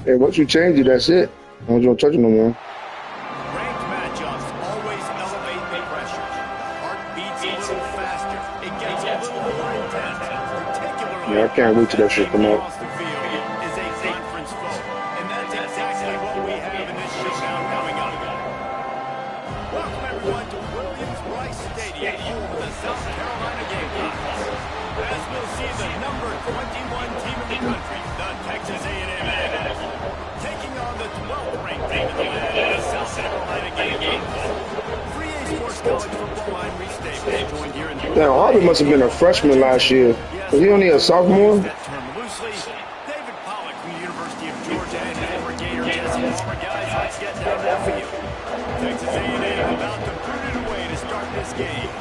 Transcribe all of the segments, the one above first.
Hey, once you change it, that's it. I don't want you to touch it no more. Ranked matchups always elevate the pressure. Heart beats a little faster. It gets a little more intense. Particularly, Yeah, I can't wait till that shit come out. across the field is a conference foe, and that's exactly what we have in this showdown coming up. Welcome everyone to Williams-Brice Stadium, home of the South Carolina Gamecocks. As we'll see the number 21 team in the country, the Texas A&M Aggies, taking on the 12th ranked team in the land, the South Carolina Gamecocks. 3A Sports College football line restable, joined here in Damn, Harvey must have been a freshman last year. Was he only a sophomore? that term loosely. David Pollock from the University of Georgia and former Gator Jesse Palmer. Guys, let's get down that field. Texas A&M about to put it away to start this game.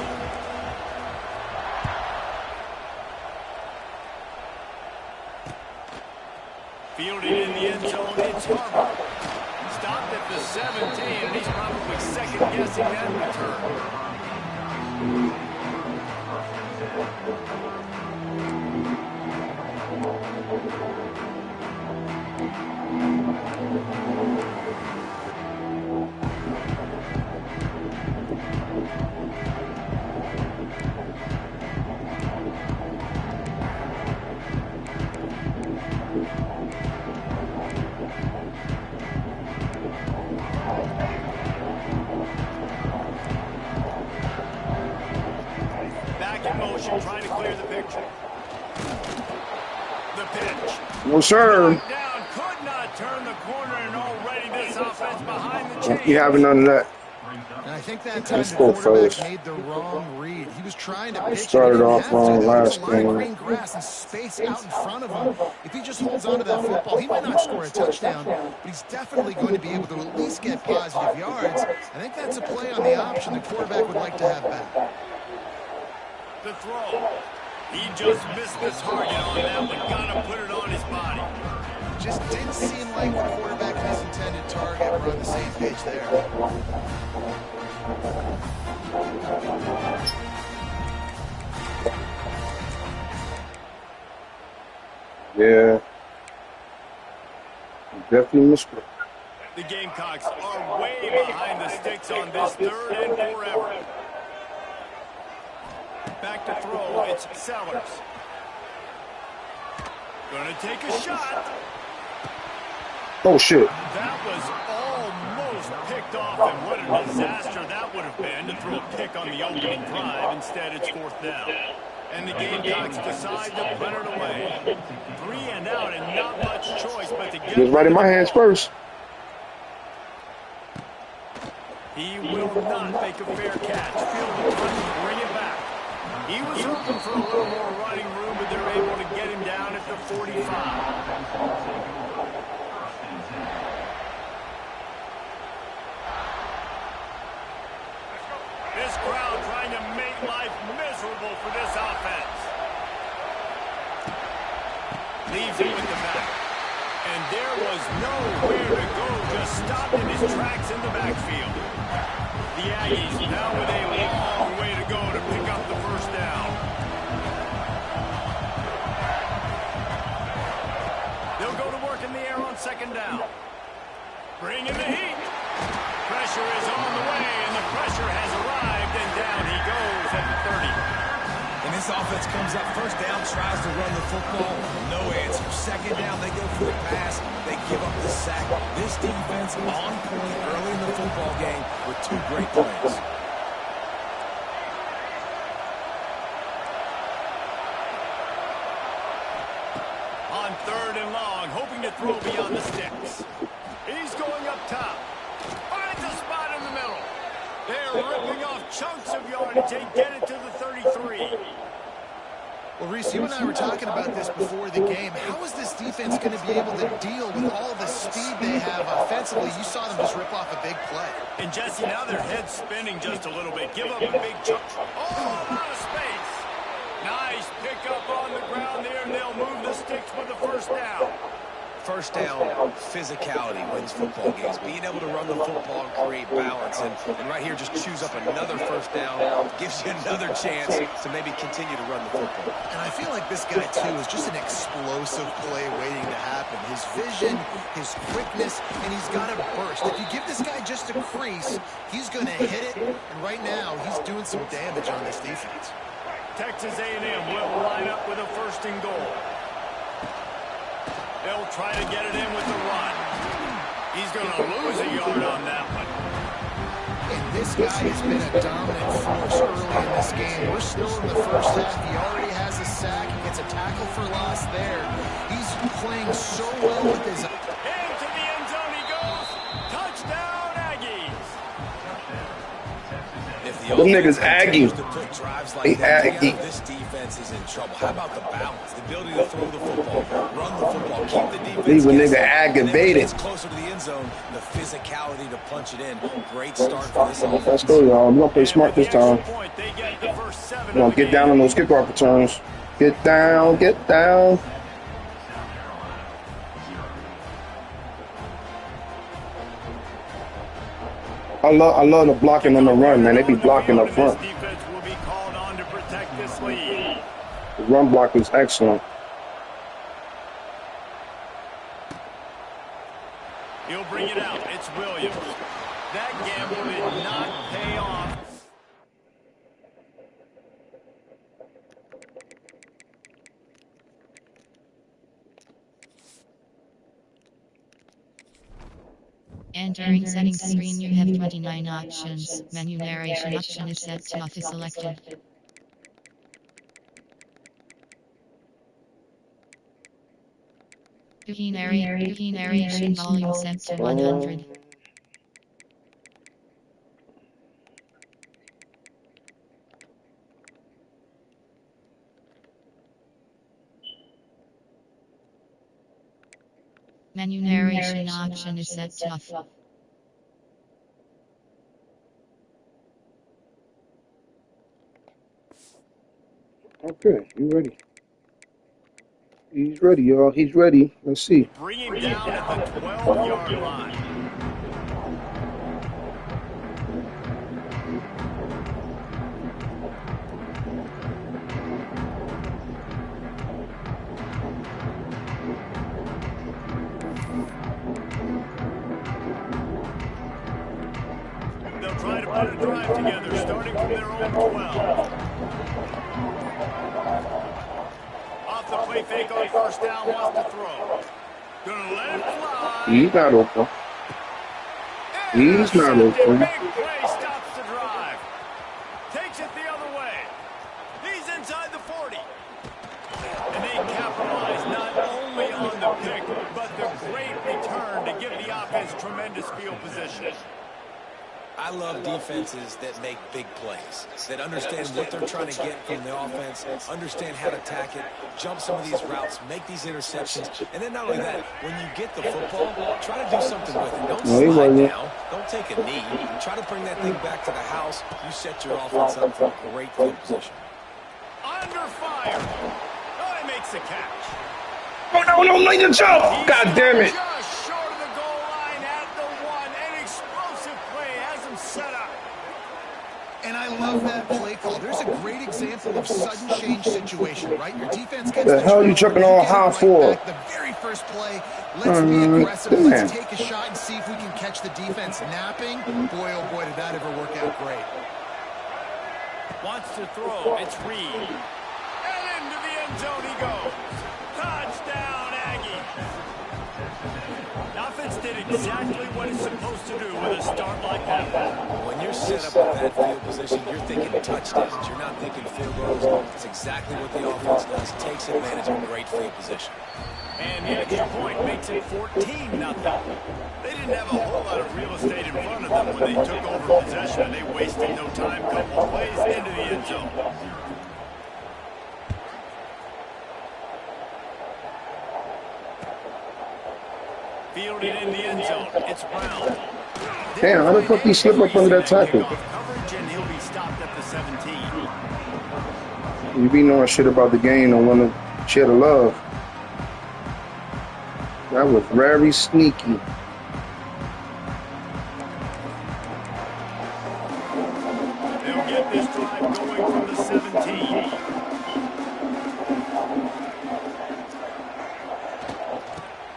Fielded in the end zone, it's Harper. Stopped at the 17, and he's probably second-guessing that return. Trying to clear the picture. The pitch. No, sir. Down, could not turn the corner, and already this offense behind the chains. You having none of that. And I think that time Let's the go quarterback first. made the wrong read. He was trying to pitch. Started but he off didn't have wrong to. last There was a line of game. green grass and space out in front of him. If he just holds on to that football, he might not score a touchdown, but he's definitely going to be able to at least get positive yards. I think that's a play on the option the quarterback would like to have back. The throw. He just missed the target on that one. Gotta put it on his body. Just didn't seem like the quarterback and his intended target were on the same page there. Yeah. Definitely missed it. The Gamecocks are way behind the sticks on this third and forever. Back to throw, it's Sellers. Gonna take a shot. Oh, shit. That was almost picked off, and what a disaster that would have been to throw a pick on the opening drive. Instead, it's fourth down. And the Gamecocks decide to put it away. 3 and out, and not much choice but to get It was right in my hands first. He will not make a fair catch. Field the punt, bring it back. He was hoping for a little more running room, but they're able to get him down at the 45. This crowd trying to make life miserable for this offense. Leaves it with the back. And there was nowhere to go, just stopped in his tracks in the backfield. The Aggies now with a long way to go to pick up the first down. They'll go to work in the air on second down. Bring in the heat. Pressure is on the way, and the pressure has arrived, and down he goes at the 30. And this offense comes up first down, tries to run the football. No answer. Second down, they go for the pass. They give up the sack. This defense on point early in the football game with 2 great plays. On third and long, hoping to throw beyond the sticks. He's going up top. Finds a spot in the middle. They're ripping off chunks of yardage. They get it to the 33. Well, Reese, you and I were talking about this before the game. How is this defense going to be able to deal with all the speed they have offensively? You saw them just rip off a big play. And Jesse, now their head's spinning just a little bit. Give up a big chunk. Oh, a lot of space. Nice pickup on the ground there, and they'll move the sticks with the first down. First down, physicality wins football games. Being able to run the football and create balance. And right here, just choose up another first down. Gives you another chance to maybe continue to run the football. And I feel like this guy, too, is just an explosive play waiting to happen. His vision, his quickness, and he's got a burst. If you give this guy just a crease, he's going to hit it. And right now, he's doing some damage on this defense. Texas A&M will line up with a first and goal. They'll try to get it in with the run. He's going to lose a yard on that one. And this guy has been a dominant force early in this game. We're still in the first half. He already has a sack. He gets a tackle for loss there. He's playing so well with his... Into the end zone he goes. Touchdown, Aggies. Them niggas Aggie. They Aggie. This defense is in trouble. How about the balance? The ability to throw the football, run the football, keep the defense. Leave a nigga aggravated. It's closer to the end zone. The physicality to punch it in. Great start for this offense. Let's go, y'all. We're going to play smart this time. We're going to get down on those kickoff returns. Get down, get down. I love the blocking on the run, man. They be blocking up front. The run block is excellent. He'll bring it out. It's Williams. That gamble did not pay off. Entering settings screen, you have 29 options. Menu narration option is set to off is selected. Key narration volume set to 100. Menu narration option is set to off. Okay, you ready? He's ready, y'all. He's ready. Let's see. Bring him down at the 12-yard line. They'll try to put a drive together, starting from their own 12. Off the play fake on first down, wants to throw. Gonna let it fly. He's not open. He's not open. Big play stops the drive. Takes it the other way. He's inside the 40. And they capitalize not only on the pick, but the great return to give the offense tremendous field position. I love defenses that make big plays, that understand what they're trying to get from the offense, understand how to attack it, jump some of these routes, make these interceptions, and then not only that, when you get the football, try to do something with it. Don't slide down. Don't take a knee. Try to bring that thing back to the house. You set your offense up for a great field position. Under fire. Oh, he makes the catch. Oh, no, make the jump. God damn it. Just short of the goal line at the 1. An explosive play has him set up. And I love that play call. There's a great example of sudden change situation, right? Your defense gets the hell you jumping all high for? The very first play, let's be aggressive. Let's take a shot and see if we can catch the defense napping. Boy, oh boy, did that ever work out great. Wants to throw. It's Reed. And into the end zone he goes. Touchdown, Aggie. The offense did exactly what it's supposed to do with a start like that. When you're set up at that field position, you're thinking touchdowns. You're not thinking field goals. It's exactly what the offense does. Takes advantage of great field position. And the extra point makes it 14-0. They didn't have a whole lot of real estate in front of them when they took over possession, and they wasted no time. Couple plays into the end zone. end zone. It's Brown. Damn, how the fuck he slip up under that tackle? Coverage, and he'll be stopped at the 17. You be knowing shit about the game and want to share the love. That was very sneaky. They'll get this drive going from the 17.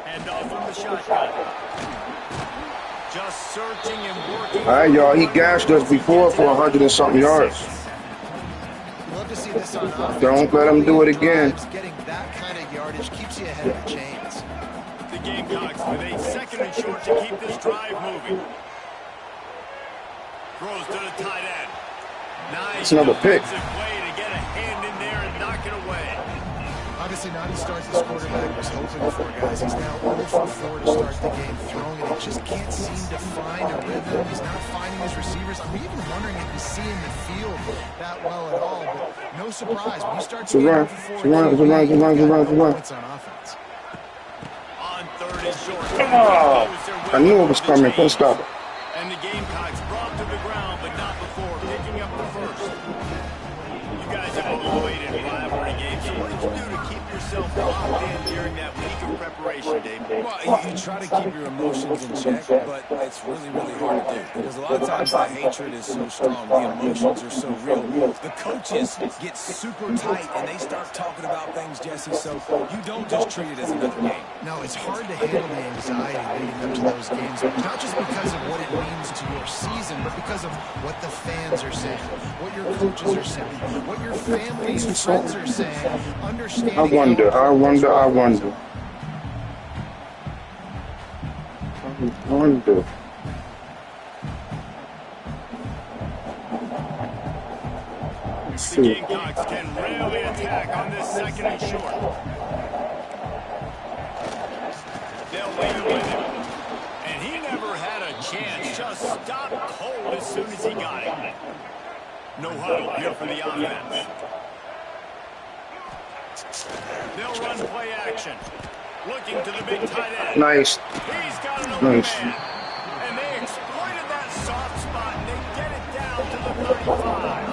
And off from the shotgun. Just searching and working. All right, y'all. He gashed us before for 100 and something yards. Love to see this on offense. Don't let him do it again. Getting that kind of yardage keeps you ahead of the chains. The Gamecocks with a second and short to keep this drive moving. Throws to the tight end. Nice. It's another pick. Way to get a hand in there and knock it away. Obviously not the starts this quarterback was hoping for, guys. He's now 0 for 4 to start the game throwing it. He just can't seem to find a rhythm. He's not finding his receivers. I'm even wondering if he's seeing the field that well at all. But no surprise, when you start to get 0 for 4, points on offense. On third and short. Oh, I knew it was coming. Couldn't stop it. And the Gamecocks brought to the ground, but not before picking up the first. You guys have all played in rivalry games, so what did you do to keep yourself locked in during that week of preparation, Dave? Well, you try to keep your emotions in check, but it's really, really hard to do because a lot of times the hatred is so strong, the emotions are so real. The coaches get super tight and they start talking about things, Jesse, so you don't just treat it as another game. No, it's hard to handle the anxiety leading up to those games, not just because of what it means to your season, but because of what the fans are saying, what your coaches are saying, what your family and friends are saying. Understanding. I wonder. I wonder. The Gamecocks can really attack on this second and short. They'll lead with him. And he never had a chance. Just stopped cold as soon as he got it. No huddle here for the offense. They'll run play action. Looking to the big tight end. Nice. He's got an open man. And they exploited that soft spot, and they get it down to the 35.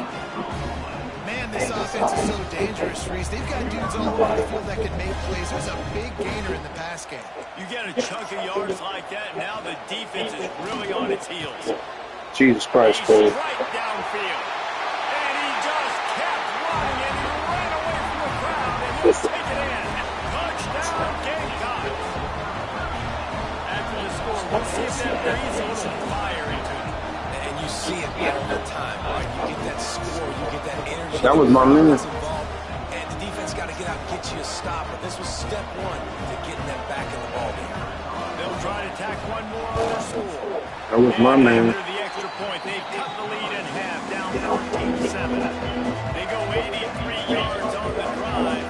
Man, this offense is so dangerous, Reese. They've got dudes all over the field that can make plays. There's a big gainer in the pass game. You get a chunk of yards like that, now the defense is really on its heels. Jesus Christ, He's Cole. right downfield. And he just kept running, and he ran away from the crowd, and he'll take it in. Touchdown, Gamecocks. After the score, we'll see if that breathes a little fire into it. And you see it all the time, right? You get that score, you get that energy. That was my man. And the defense got to get out and get you a stop. But this was step one to getting them back in the ballgame. They'll try to tack one more on their score. That was my man. After the extra point, they've cut the lead in half, down 14-7. They go 83 yards on the drive.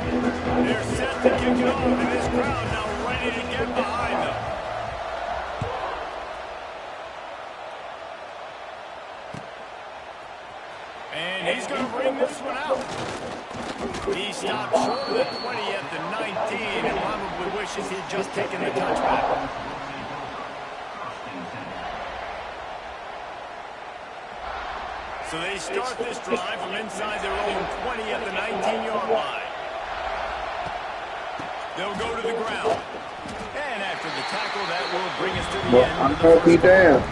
They're set to kick it off, and this crowd now ready to get behind them. And he's going to bring this one out. He stopped short of the 20 at the 19 and probably wishes he'd just taken the touchback. So they start this drive from inside their own 20 at the 19-yard line. They'll go to the ground. And after the tackle, that will bring us to the Well, end I'm of the gonna be first quarter. damn.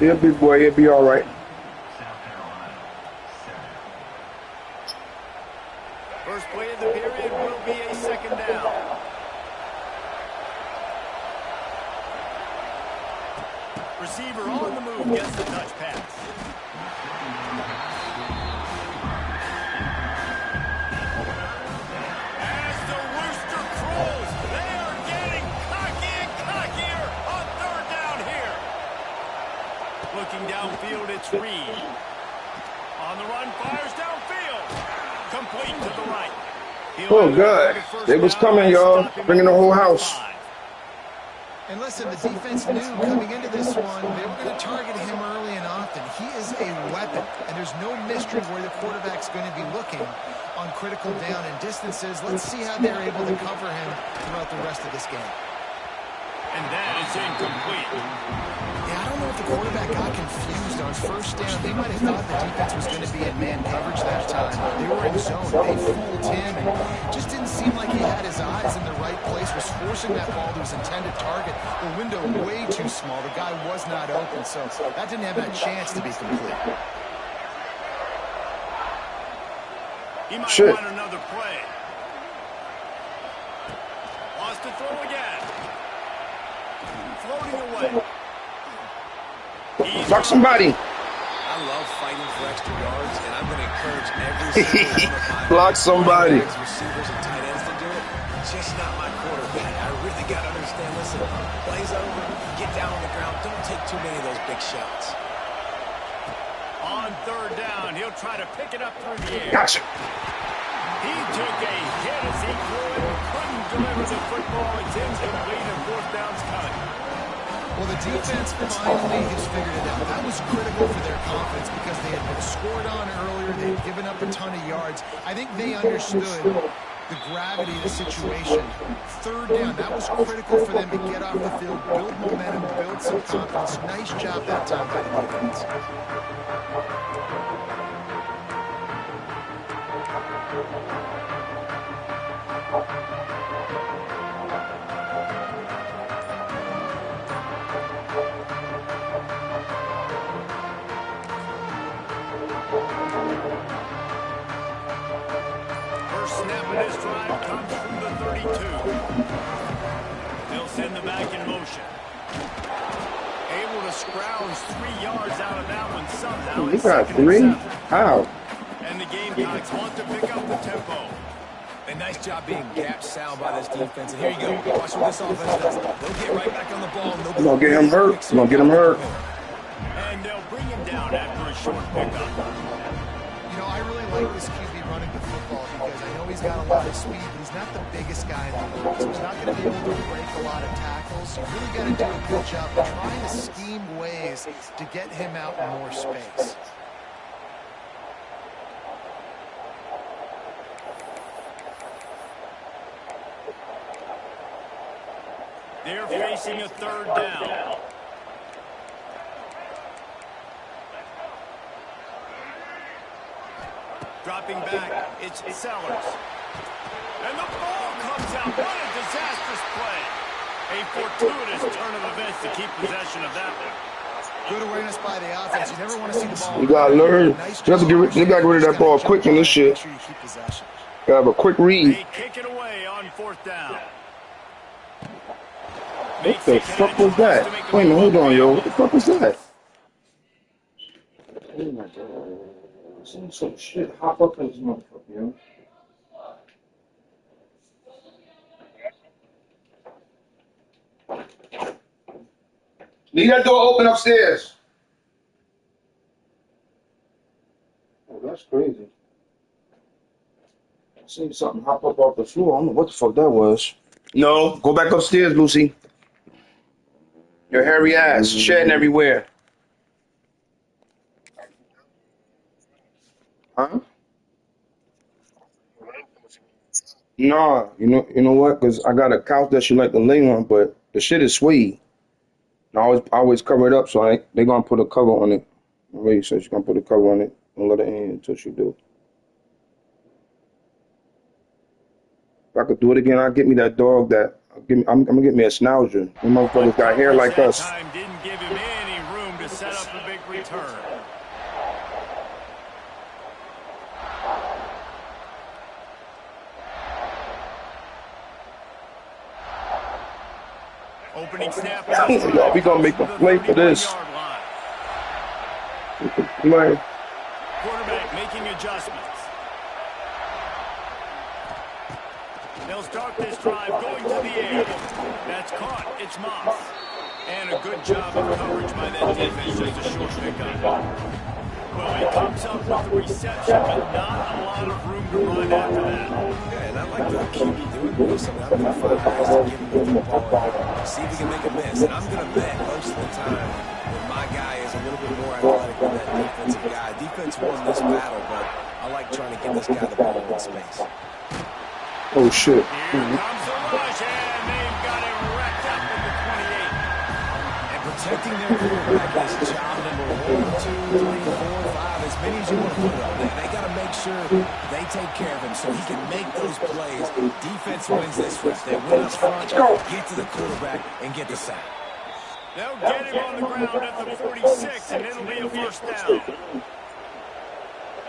Yeah, big boy, it'll be all right. First play of the period will be a second down. Receiver on the move gets the touch pass. As the rooster crows, they are getting cocky and cockier on third down here. Looking downfield, it's Reed. On the run, fires downfield. Complete to the right. Oh, good. They was coming, y'all. Bringing the whole house. And listen, the defense knew coming into this one, they were going to target him early and often. He is a weapon, and there's no mystery where the quarterback's going to be looking on critical down and distances. Let's see how they're able to cover him throughout the rest of this game. And that is incomplete. Yeah, I don't know if the quarterback got confused on first down. They might have thought the defense was going to be in man coverage that time. They were in zone. They fooled him, and just didn't seem like he had his eyes in the right place, was forcing that ball to his intended target. The window way too small. The guy was not open, so that didn't have that chance to be complete. He might want another play. Wants to throw again. Floating away. Block somebody. I love fighting for extra yards, and I'm going to encourage every single one of my Block somebody. receivers and tight ends to do it. Just not my quarterback. I really got to understand, listen, plays over, get down on the ground, don't take too many of those big shots. On third down, he'll try to pick it up through the air. Gotcha. He took a hit as he threw it and couldn't deliver the football. It's incomplete and fourth down's coming. Well, the defense finally has figured it out. That was critical for their confidence because they had been scored on earlier. They had given up a ton of yards. I think they understood the gravity of the situation. Third down, that was critical for them to get off the field, build momentum, build some confidence. Nice job that time by the defense. First snap of this drive comes from the 32. They'll send the back in motion. Able to scrounge 3 yards out of that one somehow. You got 3? How? And the Gamecocks want to pick up the tempo. A nice job being gap sound by this defense. And here you go. Watch what this offense does. They'll get right back on the ball. And We're going to get him hurt. We're going to get him hurt. And they'll bring him down after a short pickup. You know, I really like this QB running the football because I know he's got a lot of speed, but he's not the biggest guy in the league. So he's not going to be able to break a lot of tackles. You really got to do a good job of trying to scheme ways to get him out in more space. They're facing a third down. Dropping back, it's Sellers. And the ball comes out. What a disastrous play. A fortuitous turn of events to keep possession of that one. Good awareness by the offense. You never want to see the ball. You got to learn. You have to get rid of that ball quick in this shit. Make sure you keep possession. Got to have a quick read. They kick it away on fourth down. What the fuck was that? Wait a minute, hold on, yo. What the fuck was that? Oh my god. I seen some shit hop up in this motherfucker, yo. Leave that door open upstairs. Oh, that's crazy. I seen something hop up off the floor. I don't know what the fuck that was. No, go back upstairs, Lucy. Your hairy ass, shedding everywhere. Huh? Nah, you know what? Cause I got a couch that she like to lay on, but the shit is suede. And I always cover it up, so they gonna put a cover on it. Marie said she's gonna put a cover on it and let it in until she do. If I could do it again, I'll get me that dog that. I'm gonna get me a schnauzer. Them motherfuckers got hair like us. Time didn't give him any room to set up a big return. Opening snap. Y'all, we gonna make a play for this. Play. Quarterback making adjustments. They'll start this drive going to the air. That's caught. It's Moss. And a good job of coverage by that defense. Just a short pickup. Well, he comes up with the reception, but not a lot of room to run after that. Yeah, and I like the QB doing this. I mean, I'm going to find ways to give him the football and see if he can make a miss. And I'm going to bet most of the time that my guy is a little bit more athletic than that defensive guy. Defense won this battle, but I like trying to get this guy the ball in space. Oh, shit. Here comes the rush, and they've got him wrecked up at the 28. And protecting their quarterback is job number 1, 2, 3, 4, 5, as many as you want to put up. They got to make sure they take care of him so he can make those plays. Defense wins this rep. They win up front, get to the quarterback, and get the sack. They'll get him on the ground at the 46, and it'll be a first down.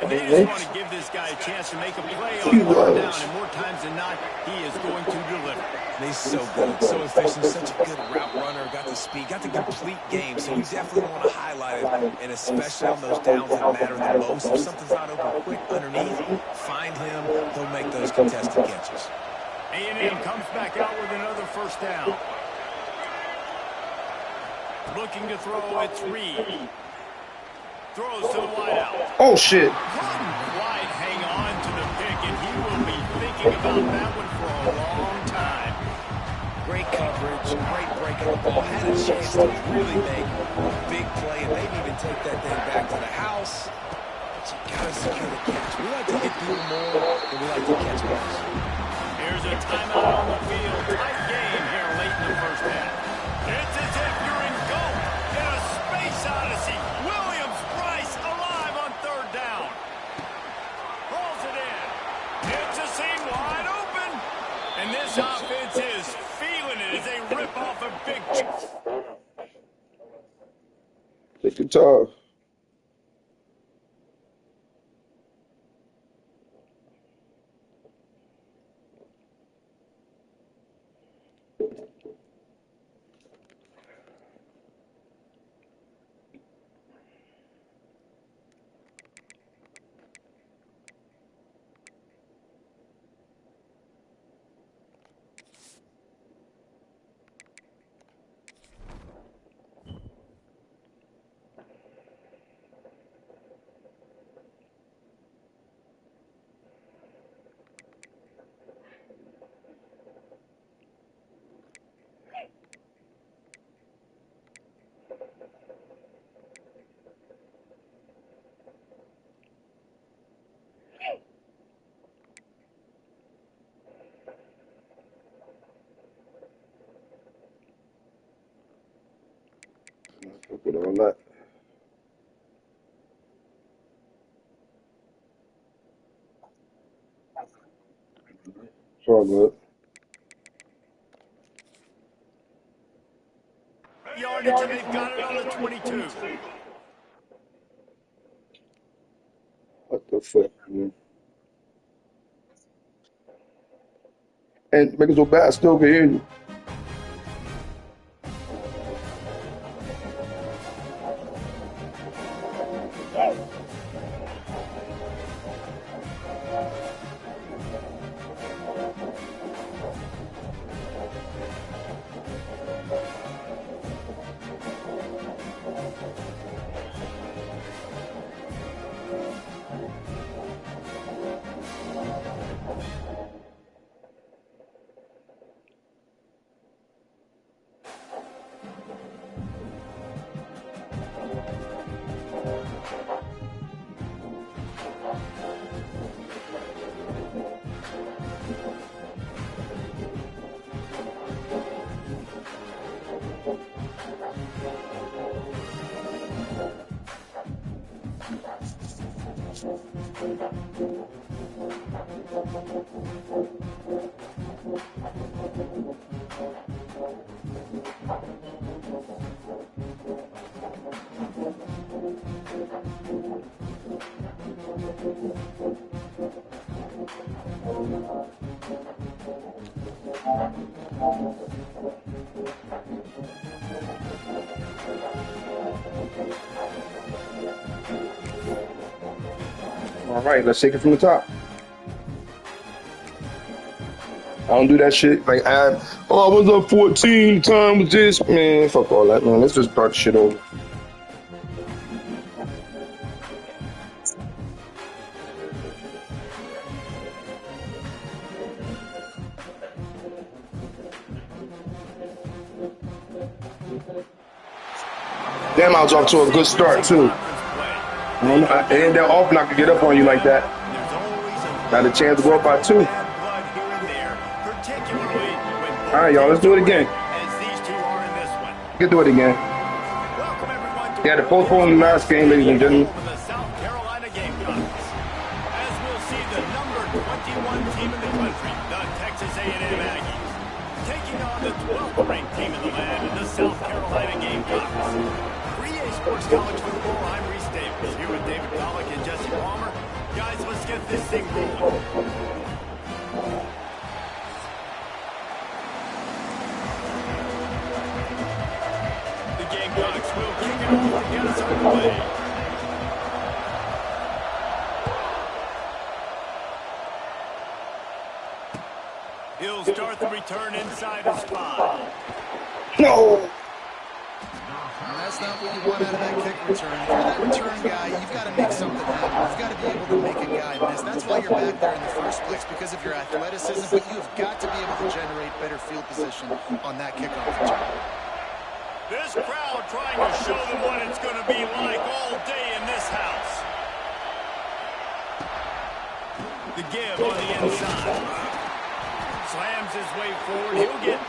And they just want to give this guy a chance to make a play on third down, and more times than not, he is going to deliver. And he's so good, so efficient, such a good route runner, got the speed, got the complete game, so you definitely want to highlight it, and especially on those downs that matter the most. If something's not open quick underneath, find him, he'll make those contested catches. A&M comes back out with another first down. Looking to throw, it's Reed. Throws to the wideout. Oh, shit. White hang on to the pick, and he will be thinking about that one for a long time. Great coverage, great break of the ball. Had a chance to really make a big play and maybe even take that thing back to the house. But you got to secure the catch. We like to hit people more than we like to catch balls. Here's a timeout on the field. Tight game here late in the first half. It's as if you're engulfed in a space odyssey. Williams-Brice alive on third down. Hauls it in. It's a seam wide open. And this offense is feeling it as they rip off a big chunk. Take your time. Look at all that. It's all good. Yardage, and they've got it on the 22. What the fuck, man? And make it so bad, I still can hear you. All right, let's take it from the top. I don't do that shit. Like, I was up 14, time was this. Man, fuck all that, man. Let's just start shit over. Damn, I was off to a good start, too. I don't know. It ain't that often I could get up on you like that. Got a chance to go up by 2. All right, y'all, let's do it again. We can do it again. Yeah, the postpone the last game, ladies and gentlemen. Team in the country, the Texas A&M Aggies, taking on the 12th ranked team in the land, the South Carolina Gamecocks. For EA Sports College Football, I'm Reese Davis, here with David Pollock and Jesse Palmer. Guys, let's get this thing rolling. The Gamecocks will kick it off to get us underway. He'll start the return inside his 5. No. That's not what you want out of that kick return. If you're that return guy, you've got to make something happen. You've got to be able to make a guy miss. That's why you're back there in the first place, because of your athleticism, but you've got to be able to generate better field position on that kickoff return. This crowd trying to show them what it's going to be like all day in this house. The give on the inside. Slams his way forward. He'll get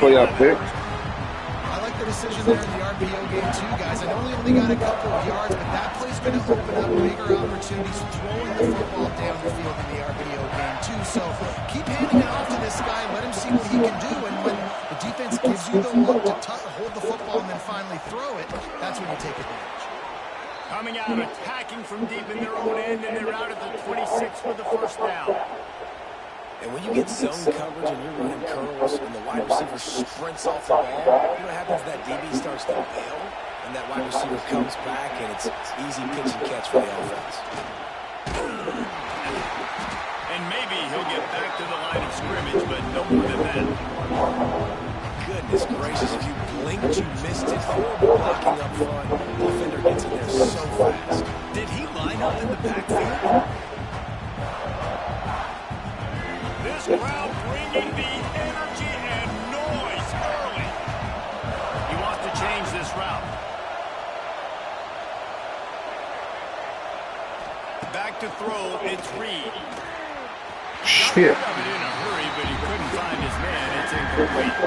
3 out of the I like the decision there in the RPO game too, guys. I know he only got a couple of yards, but that play's going to open up bigger opportunities throwing the football down the field in the RPO game too. So keep handing it off to this guy. Let him see what he can do. And when the defense gives you the look to hold the football and then finally throw it, that's when you take advantage. Coming out, attacking from deep in their own end, and they're out at the 26 for the first down. And when you get zone coverage and you're running curls and the wide receiver sprints off the ball, you know what happens? That DB starts to bail, and that wide receiver comes back, and it's easy pitch and catch for the offense. And maybe he'll get back to the line of scrimmage, but no more than that. Goodness gracious, if you blinked, you missed it. Horrible blocking up front. The defender gets in there so fast. Did he line up in the backfield? This crowd bringing the energy and noise early. He wants to change this route. Back to throw, it's Reed. Shit. Got it in a hurry, but he couldn't find his man. It's incomplete.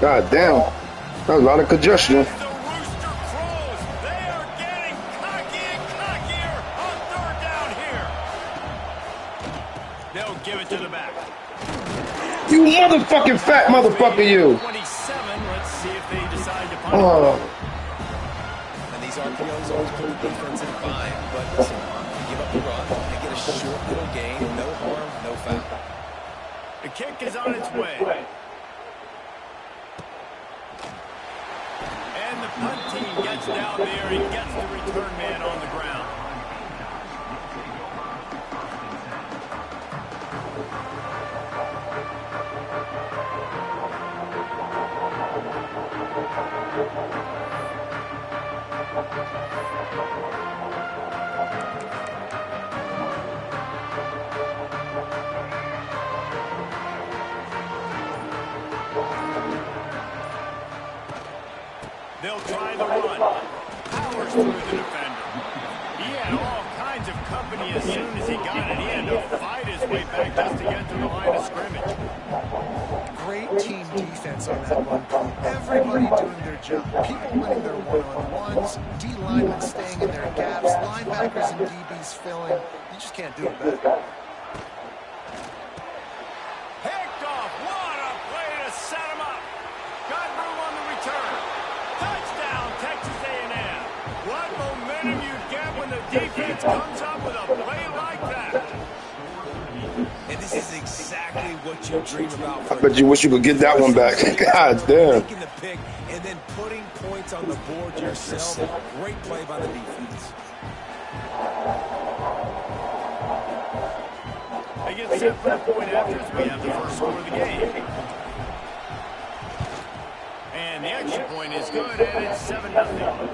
God damn. That was a lot of congestion. Give it to the back. You motherfucking fat motherfucker, you. 27. Let's see if they decide to punt. And these RPOs always put the defense in a bind. But listen, you give up the run, they get a short little gain, no harm, no foul. The kick is on its way. And the punt team gets down there and gets the return man on the ground. They'll try the run. Powers through the defender. He had all kinds of company as soon as he got it. He had to fight his way back just to get to the line of scrimmage. Great team defense on that one. Everybody doing their job. People winning their one-on-ones, D-linemen staying in their gaps, linebackers and DBs filling. You just can't do it better. Picked off. What a play to set him up. Got room on the return. Touchdown, Texas A&M. What momentum you get when the defense comes up with a play like that. And this is exactly what you dream about. I bet you wish you could get that one back. God damn. Taking the pick and then putting points on the board yourself. Great play by the defense. They get set for the point after as we have the first score of the game. And the extra point is good, and it's 7-0.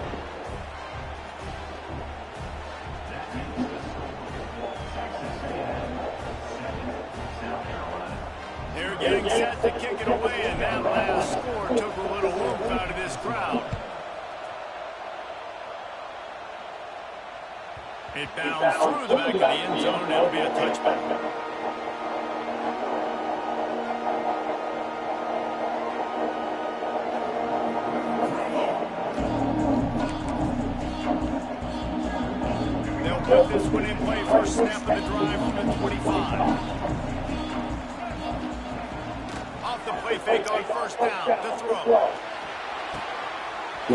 They're getting set to kick it taken away, and that last score took a little oomph out of this crowd. It bounced through the back of the end zone, and it'll be a touchback. They'll put this one in play, first snap of the drive from the 25. Off the play fake on first down, to throw.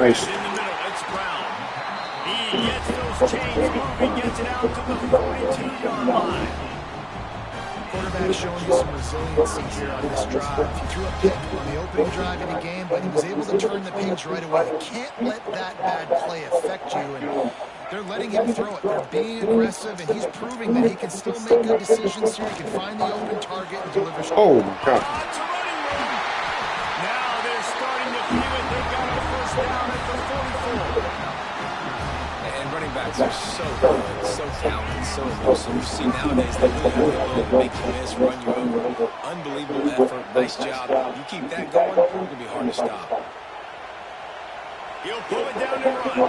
Nice. In the middle, it's Brown. He gets those chains moving, gets it out to the 42-yard line. Quarterback showing you some resiliency here on this drive. He threw a pick on the opening drive in the game, but he was able to turn the page right away. You can't let that bad play affect you, and they're letting him throw it. They're being aggressive, and he's proving that he can still make good decisions here. He can find the open target and deliver. Oh, my God. It's a running room. Now they're starting to feel it. They've got a first down at the 44. And running backs are so good, so talented, so elusive. You see nowadays they really have the ability to make you miss, run you over. Unbelievable effort, nice job. You keep that going, it's going to be hard to stop. He'll pull it down and run.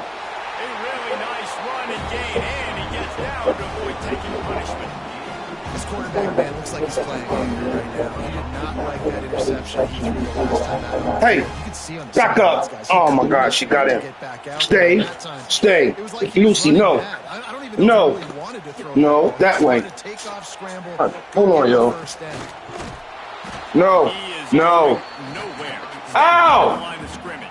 A really nice run and gain, and he gets down to avoid taking punishment. This quarterback, man, looks like he's playing angry right now. He did not like that interception he threw the last time out. Hey, You could see on the back sidelines, up. guys, Oh, he my couldn't God, she got wait in. to get back out Stay, there. That time, stay. it was like he was Lucy, running no. mad. I don't even No. know if he really wanted to throw No, ball. that He way. wanted to take off, scramble, Hold on, get yo. the first down. No, He is no. going nowhere. Ow! On the line of scrimmage.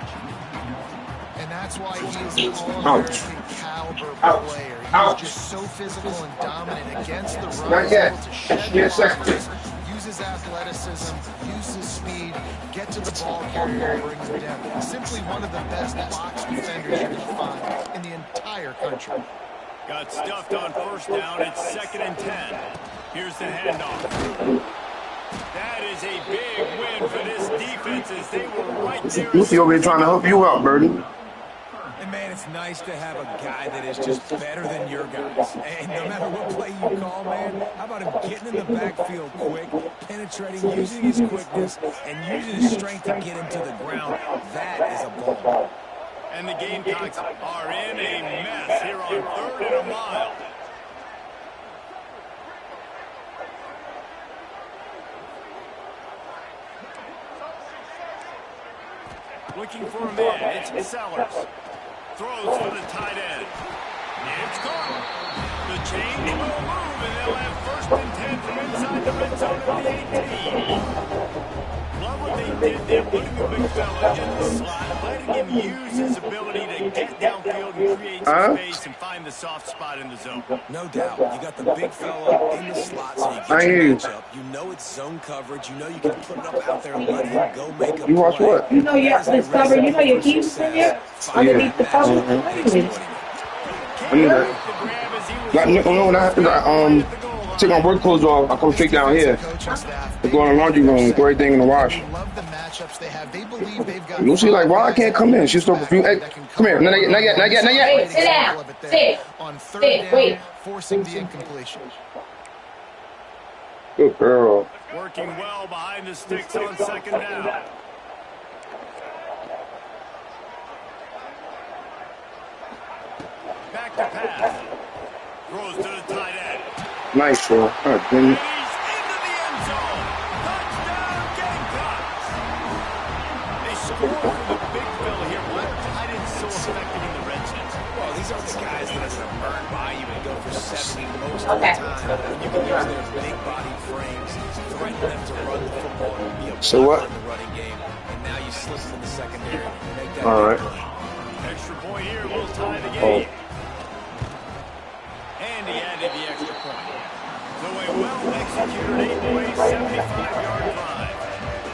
And that's why he is an Ouch. all-American caliber Ouch. player. He's Ouch. just so physical and dominant against the run. Not He's yet. able to shed Give me a second. blockers, use his athleticism, use his speed, get to the ball carrier and bring him down. He's simply one of the best box defenders you're going to find in the entire country. Got stuffed on first down. It's 2nd and 10. Here's the handoff. That is a big win for this defense as they were right there. Lucy over here trying to help you out, Birdy. And man, it's nice to have a guy that is just better than your guys. And no matter what play you call, man, how about him getting in the backfield quick, penetrating, using his quickness, and using his strength to get him to the ground. That is a ball. And the Gamecocks are in a mess here on 3rd and a mile. Looking for a man. It's Sellers. Throws for the tight end. It's caught. The chains will move, and they'll have 1st and 10 from inside the red zone of the 18. Love what they did there, putting the big fella in the slot, letting him use his ability to get downfield and create some space and find the soft spot in the zone. No doubt. You got the big fella in the slot, so you I get hear your you. matchup. You know it's zone coverage. You know you can put it up out there and let him go make a You watch play. what? You know your this cover, you know your keys in there underneath the cover. I need that. No, when I take my work clothes off, I come straight down here. I go in the laundry room, throw everything in the wash. Love the matchups they have. They believe they've got Lucy like, why I can't come in? She's so confused. Hey, come here. Not yet. Hey, sit down. Sit. On 3rd Sit, down, wait. forcing the incompletion. Good girl. Working well behind the sticks on 2nd down. Back to pass. Throws to the tight end. Nice, bro. All right, then. And he's into the end zone. Touchdown, Gamecocks. They score for the big fella here. Why are tight ends so effective in the red zone? Well, these aren't the guys that are going to burn by you and go for 70 most of the Okay. time. And you can use their big body frames, threaten them to run the football and be a So what? in the running game. And now you slip them in the secondary and make that All big right. play. Extra point here will tie the Oh. game. And he added the extra point. So a well-executed 8-play, 75-yard drive.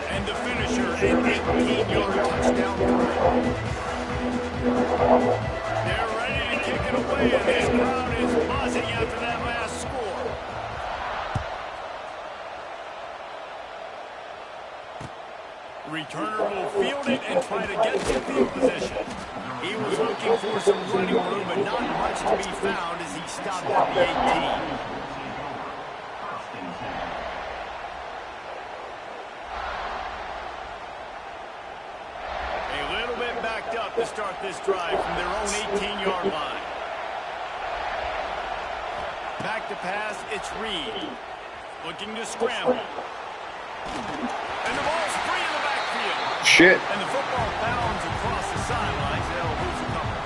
And the finisher, an 18-yard touchdown throw. They're ready to kick it away, and this crowd is buzzing after that last score. Returner will field it and try to get some field position. He was looking for some running room, but not much to be found as he stopped at the 18. picked up to start this drive from their own 18-yard line. Back to pass, it's Reed. Looking to scramble. And the ball's free in the backfield. Shit. And the football bounds across the sidelines. They'll lose a couple.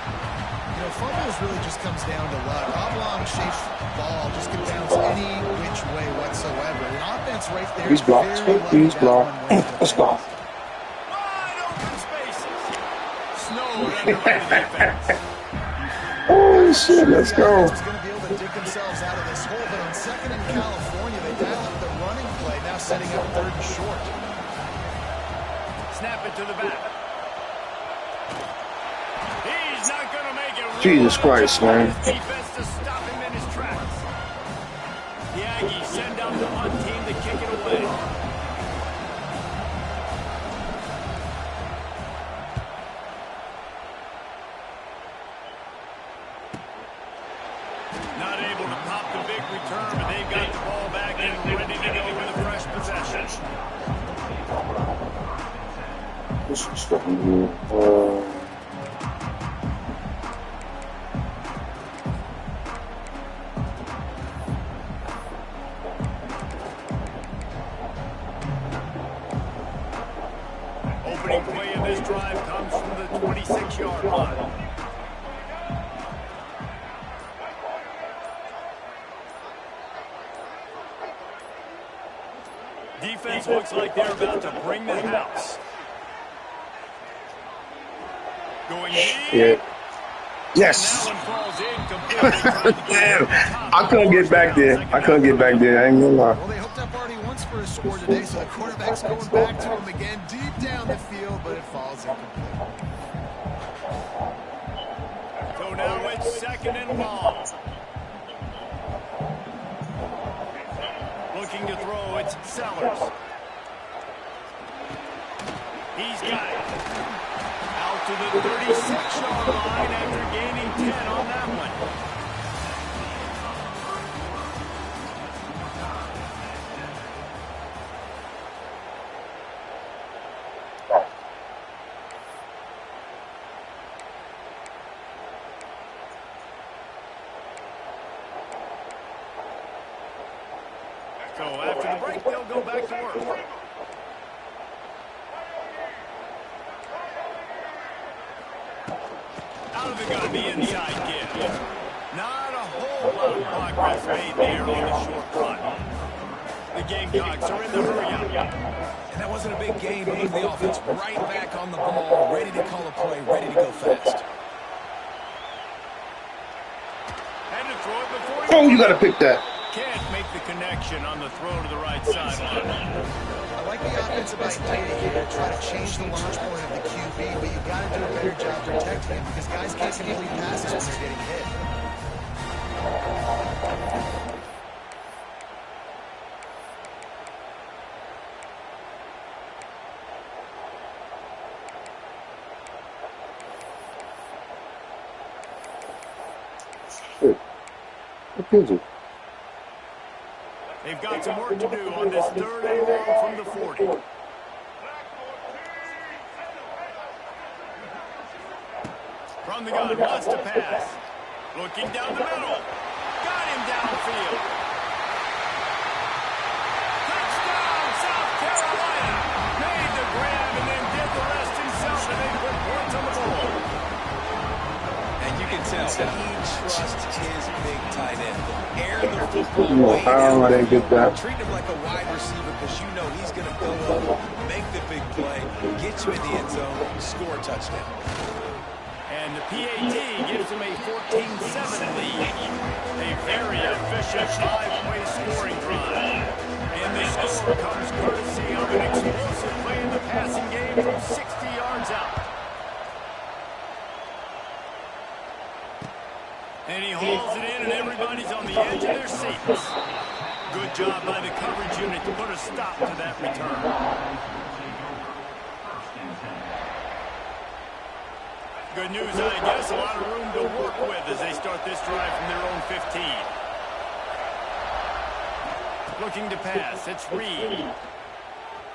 You know, fumbles really just comes down to luck. Oblong-shaped ball just can bounce any which way whatsoever. An offense right there. He's blocked. He's blocked. Let's go. Wide open spaces. Snowed under by the defense. Oh, shit. Let's go. Was going to be able to dig themselves out of this hole, but on second in California, they dial up the running play, now setting up third and short. Snap it to the back. He's not going to make it. Jesus Christ, man. Defense to stop him in his tracks. The Aggies send out the punt team to kick it away. Not able to pop the big return, but they've got the ball back and ready to go with a fresh possession. This is fucking weird. Opening play of this drive comes from the 26-yard line. Defense looks like they're about to bring the house. Going deep. Yeah. Yes. That one falls in completely. Damn. I couldn't get back there. I couldn't get back there. I ain't gonna lie. Well, they hooked up Birdy once for a score today, so the quarterback's going back to him again deep down the field, but it falls incomplete. So now it's second and long. Looking to throw, it's Sellers. He's got it. Out to the 36-yard line after gaining 10 on that one. So after the break, they'll go back to work. Out of the gun, the inside give. Not a whole lot of progress made there on the short run. The Gamecocks are in the hurry-up. And that wasn't a big game, but the offense right back on the ball, ready to call a play, ready to go fast. And to throw it before Oh, you gotta pick that. Can't make the connection on the throw to the right sideline. I like the offensive idea here, try to change the launch point of the QB, but you got to do a better job protecting him because guys can't complete passes when they're getting hit. Shit. What is it? They've got some work to do on this third and long from the 40. From the gun, wants to pass. Looking down the middle. Got him downfield. Touchdown, South Carolina. Made the grab and then did the rest himself, and they put points on the board. And you can tell he trusts his big tight end. Air the football way I didn't get that. Treat him like a wide receiver because you know he's going to go up, make the big play, get you in the end zone, score a touchdown. And the PAT gives them a 14-7 lead. A very efficient 5-way scoring drive. And the score comes courtesy of an explosive play in the passing game from 60 yards out. And he hauls it in, and everybody's on the edge of their seats. Good job by the coverage unit to put a stop to that return. Good news, I guess. A lot of room to work with as they start this drive from their own 15. Looking to pass. It's Reed.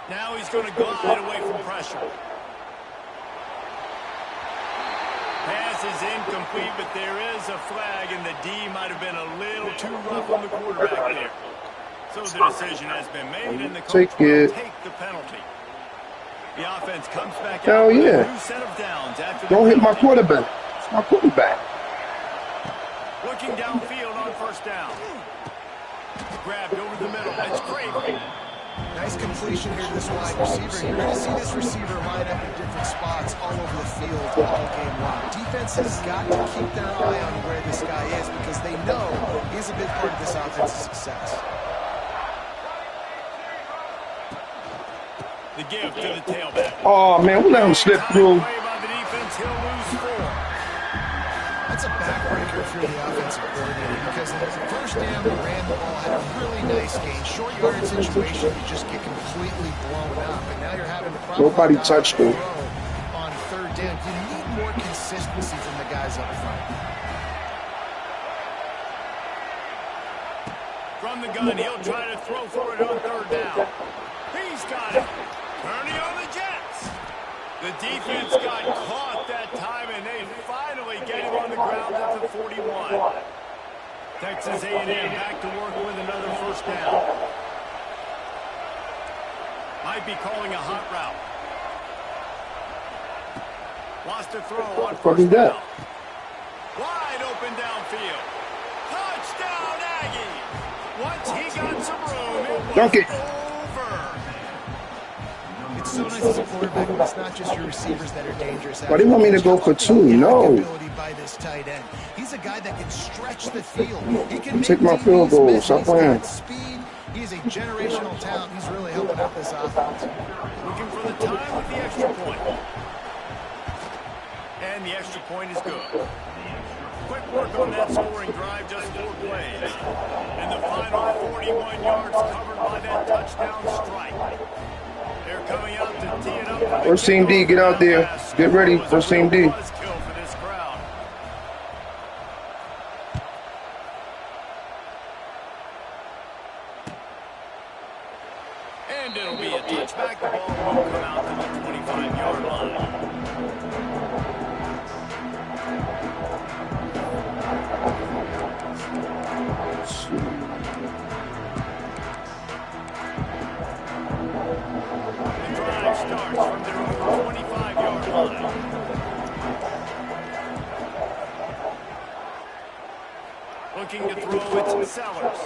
Now he's going to glide away from pressure. pass is incomplete, but there is a flag, and the D might have been a little too rough on the quarterback there. So the decision has been made, and the coach will take the penalty. The offense comes back out with a new set of downs after the Don't hit my penalty. quarterback. It's my quarterback. Looking downfield on first down. Grabbed over the middle. It's Craven. Nice completion here to this wide receiver. You're going to see this receiver line up in different spots all over the field all game long. Defense has got to keep their eye on where this guy is because they know he's a big part of this offense's success. The give to the tailback. Oh, man, we let him slip through. Play by the defense. He'll lose 4. That's a backbreaker for the offensive coordinator because in the first down, they ran the ball, had a really nice gain. Short yardage situation, you just get completely blown up. And now you're having to probably Nobody touched him. on third down. You need more consistency from the guys up front. From the gun, he'll try to throw for it on third down. He's got it. Birdy on the Jets. The defense got caught that time, and they finally get him on the ground at the 41. Texas A&M back to work with another first down. Might be calling a hot route. Lost a throw on first down. Wide open downfield. Touchdown, Aggie. Once he got some room, it was over. It's so nice as a quarterback, but it's not just your receivers that are dangerous. Why do you want me to go for 2? No. By this tight end. He's a guy that can stretch the field. He can Take my field goal. Stop playing. Speed. He's a generational talent. He's really helping out this offense. Looking for the time with the extra point. And the extra point is good. Quick work on that scoring drive, just 4 plays. And the final 41 yards covered by that touchdown strike. They're coming out to tee it up. First team D, get out there. Get ready. First team D. And it'll be a touchback. The ball will come out to the 25-yard line. The drive starts from their own 25-yard line. Looking to throw, it's Sellers.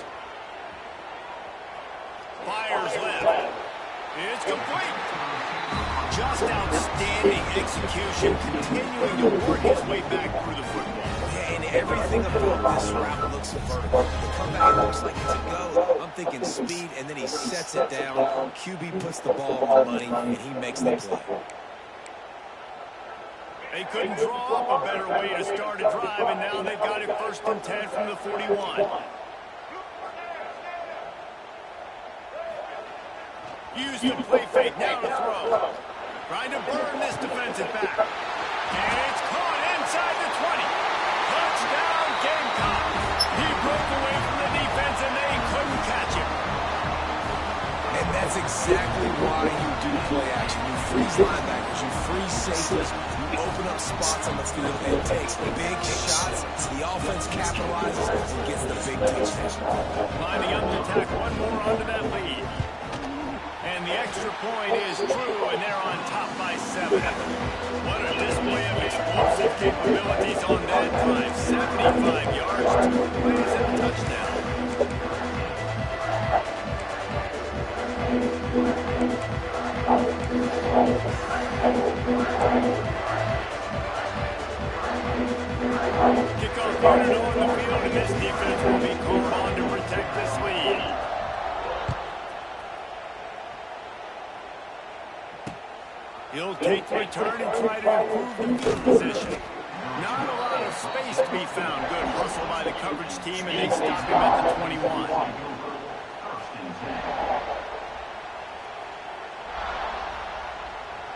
Fires left. It's complete. Just outstanding execution, continuing to work his way back through the football. Yeah, and everything about this route looks vertical. The comeback looks like it's a go. I'm thinking speed, and then he sets it down. QB puts the ball on the money, and he makes the play. They couldn't draw up a better way to start a drive, and now they've got it 1st and 10 from the 41. Used to play fake, now to throw. Trying to burn this defensive back. And it's caught inside the 20. Touchdown, Gamecock. He broke away from the defense, and they couldn't catch him. And that's exactly why you do play action. You freeze linebackers, you freeze safeties, you open up spots on the field and takes big shots. The offense capitalizes and gets the big touchdown. Lining up to tack one more onto that lead. And the extra point is true, and they're on top by 7. What a display of explosive capabilities on that drive. 75 yards, 2 plays, and a touchdown. Kickoff unit on the field, and this defense will be called on to protect this lead. He'll take the return and try to improve the field position. Not a lot of space to be found. Good hustle by the coverage team, and they stop him at the 21.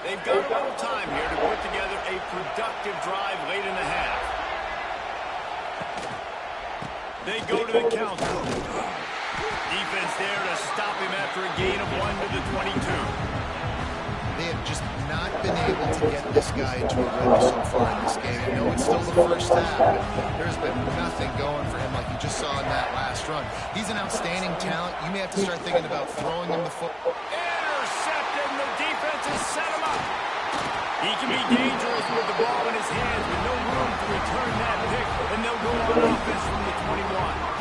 They've got a little time here to put together a productive drive late in the half. They go to the counter. Defense there to stop him after a gain of 1 to the 22. They have just not been able to get this guy into a rhythm so far in this game. I know it's still the first half, but there's been nothing going for him like you just saw in that last run. He's an outstanding talent. You may have to start thinking about throwing him the football. Intercepted, and the defense has set him up. He can be dangerous with the ball in his hands, with no room to return that pick, and they'll go on offense from the 21.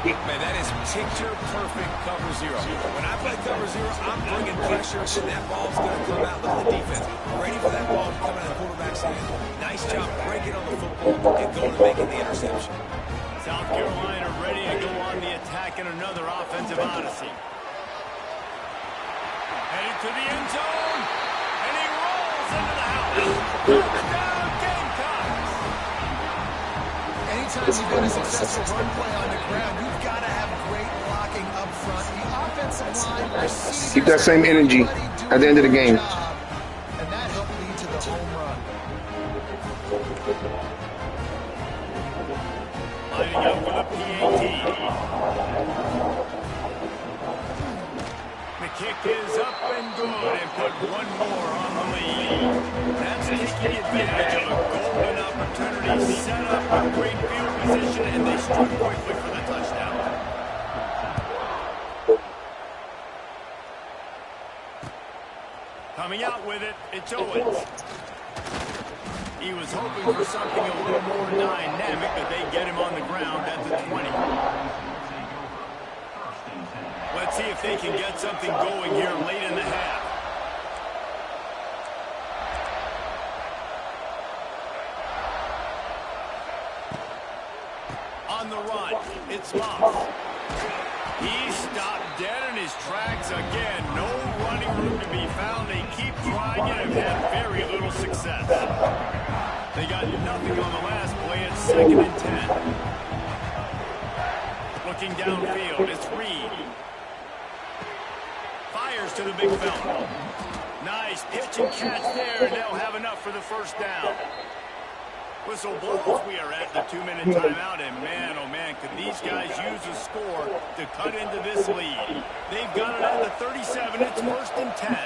Man, that is picture-perfect cover zero. When I play cover zero, I'm bringing pressure, and that ball's going to come out. Look at the defense. Ready for that ball to come out of the quarterback's hand. Nice job breaking on the football and going to making the interception. South Carolina ready to go on the attack in another offensive odyssey. Headed to the end zone, and he rolls into the house. Touchdown, Gamecocks! Anytime you've got a successful run play on the ground, you've got to have great blocking up front. The offensive line receivers, Keep that same energy at the end of the game. And that helped lead to the home run. Lining up with a PAT. The kick is up and good, and put one more on the lead. That's taking advantage of a golden opportunity set up with great field position, and they struck quickly for the touchdown. Coming out with it, it's Owens. He was hoping for something a little more dynamic, but they get him on the ground at the 20. Let's see if they can get something going here late in the half. On the run, it's Moss. He stopped dead in his tracks again. No running room to be found. They keep trying it and have very little success. They got nothing on the last play. It's 2nd and 10. Looking downfield, it's Reed. Fires to the big fella. Nice pitch and catch there, and they'll have enough for the first down. Whistle blows. We are at the 2-minute timeout, and man, oh man, could these guys use a score to cut into this lead. They've got it at the 37. It's 1st and 10.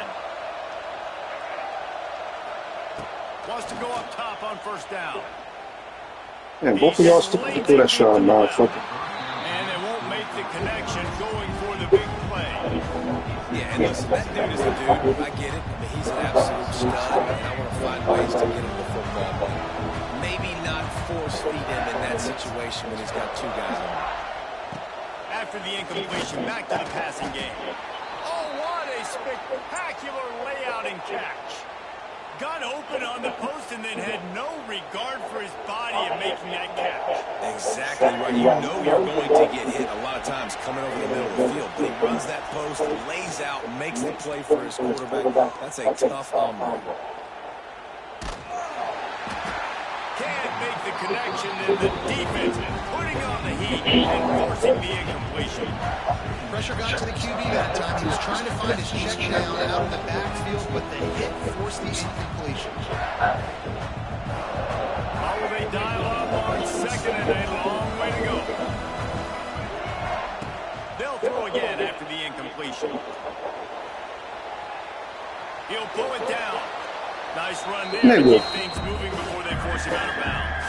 Wants to go up top on 1st down. Man, both of y'all stick through that shot now. Fuck it. And they won't make the connection going for the big play. Yeah, and listen, that dude is a dude. I get it. I mean, he's an absolute stud, and I want to find ways to get him the football, but maybe not force-feed him in that situation when he's got 2 guys on him. After the incompletion, back to the passing game. Oh, what a spectacular layout and catch. Got open on the post and then had no regard for his body in making that catch. Exactly right. You know you're going to get hit a lot of times coming over the middle of the field. But he runs that post, lays out, makes the play for his quarterback. That's a tough run. Can't make the connection, and the defense putting on the heat and forcing the incompletion. Pressure got to the QB that time. He was trying to find his check down out in the backfield, but the hit forced the incompletion. How will they dial up on 2nd and a long way to go? They'll throw again after the incompletion. He'll pull it down. Nice run there to keep things moving before they force him out of bounds.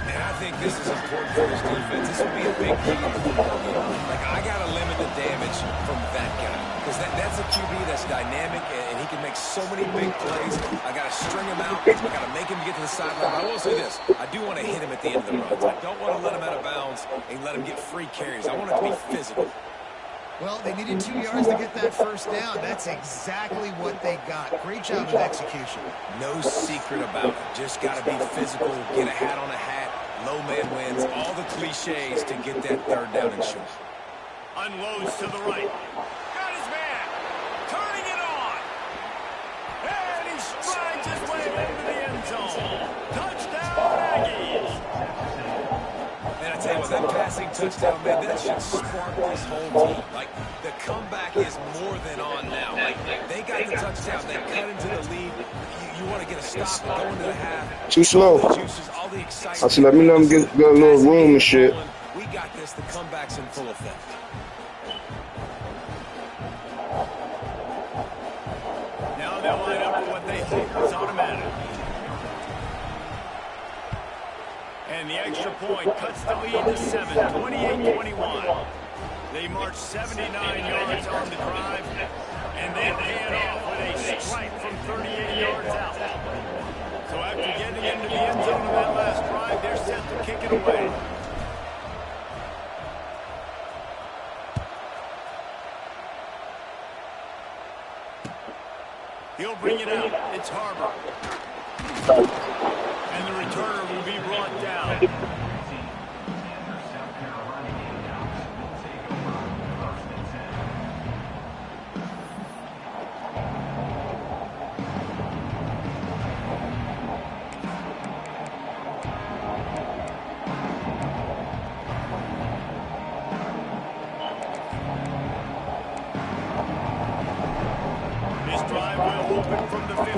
And I think this is important for his defense. This will be a big key in the football game. Like, I got to limit the damage from that guy. Because that's a QB that's dynamic, and he can make so many big plays. I got to string him out. I got to make him get to the sideline. I will say this. I do want to hit him at the end of the runs. I don't want to let him out of bounds and let him get free carries. I want it to be physical. Well, they needed 2 yards to get that first down. That's exactly what they got. Great job of execution. No secret about it. Just got to be physical, get a hat on a hat, low man wins, all the cliches to get that 3rd down and short. Unloads to the right. Got his man. Turning it on. And he strides his way into the end zone. Touchdown, Aggies. Man, I tell you what, that passing touchdown, man, that should spark this whole team. Like, the comeback is more than on now. Like, they got the touchdown. They cut into the lead. You want to get a stop going to the half. Too slow. All the juices, all the excitement. I said, let me let him get a little room and shit. We got this. The comeback's in full effect. Now they'll line up penalty. It's automatic. And the extra point cuts the lead to 7, 28-21. They march 79 yards on the drive, and they pay it off with a strike from 38 yards out. So after getting into the end zone on that last drive, they're set to kick it away. He'll bring it out. It's Harbor. And the returner will be brought down. This drive will open from the 15.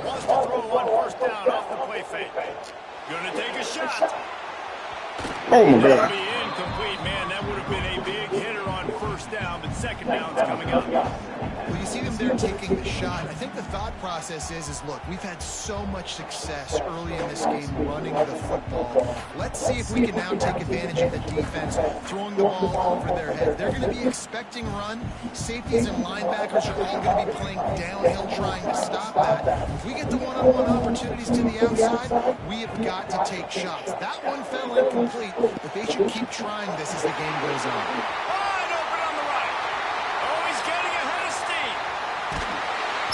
Wants to throw on first down off the play fake. Gonna take a shot. Oh my That'll God. be incomplete, man. That would have been a big hitter on first down, but second down's coming up. Well, you see them there taking the shot. I think the thought process is look, we've had so much success early in this game running the football. Let's see if we can now take advantage of the defense throwing the ball over their head. They're going to be expecting run. Safeties and linebackers are all going to be playing downhill trying to stop that. If we get the one-on-one opportunities to the outside, we have got to take shots. That one fell incomplete, but they should keep trying this as the game goes on. Wide open on the right. Oh, he's getting ahead of steam.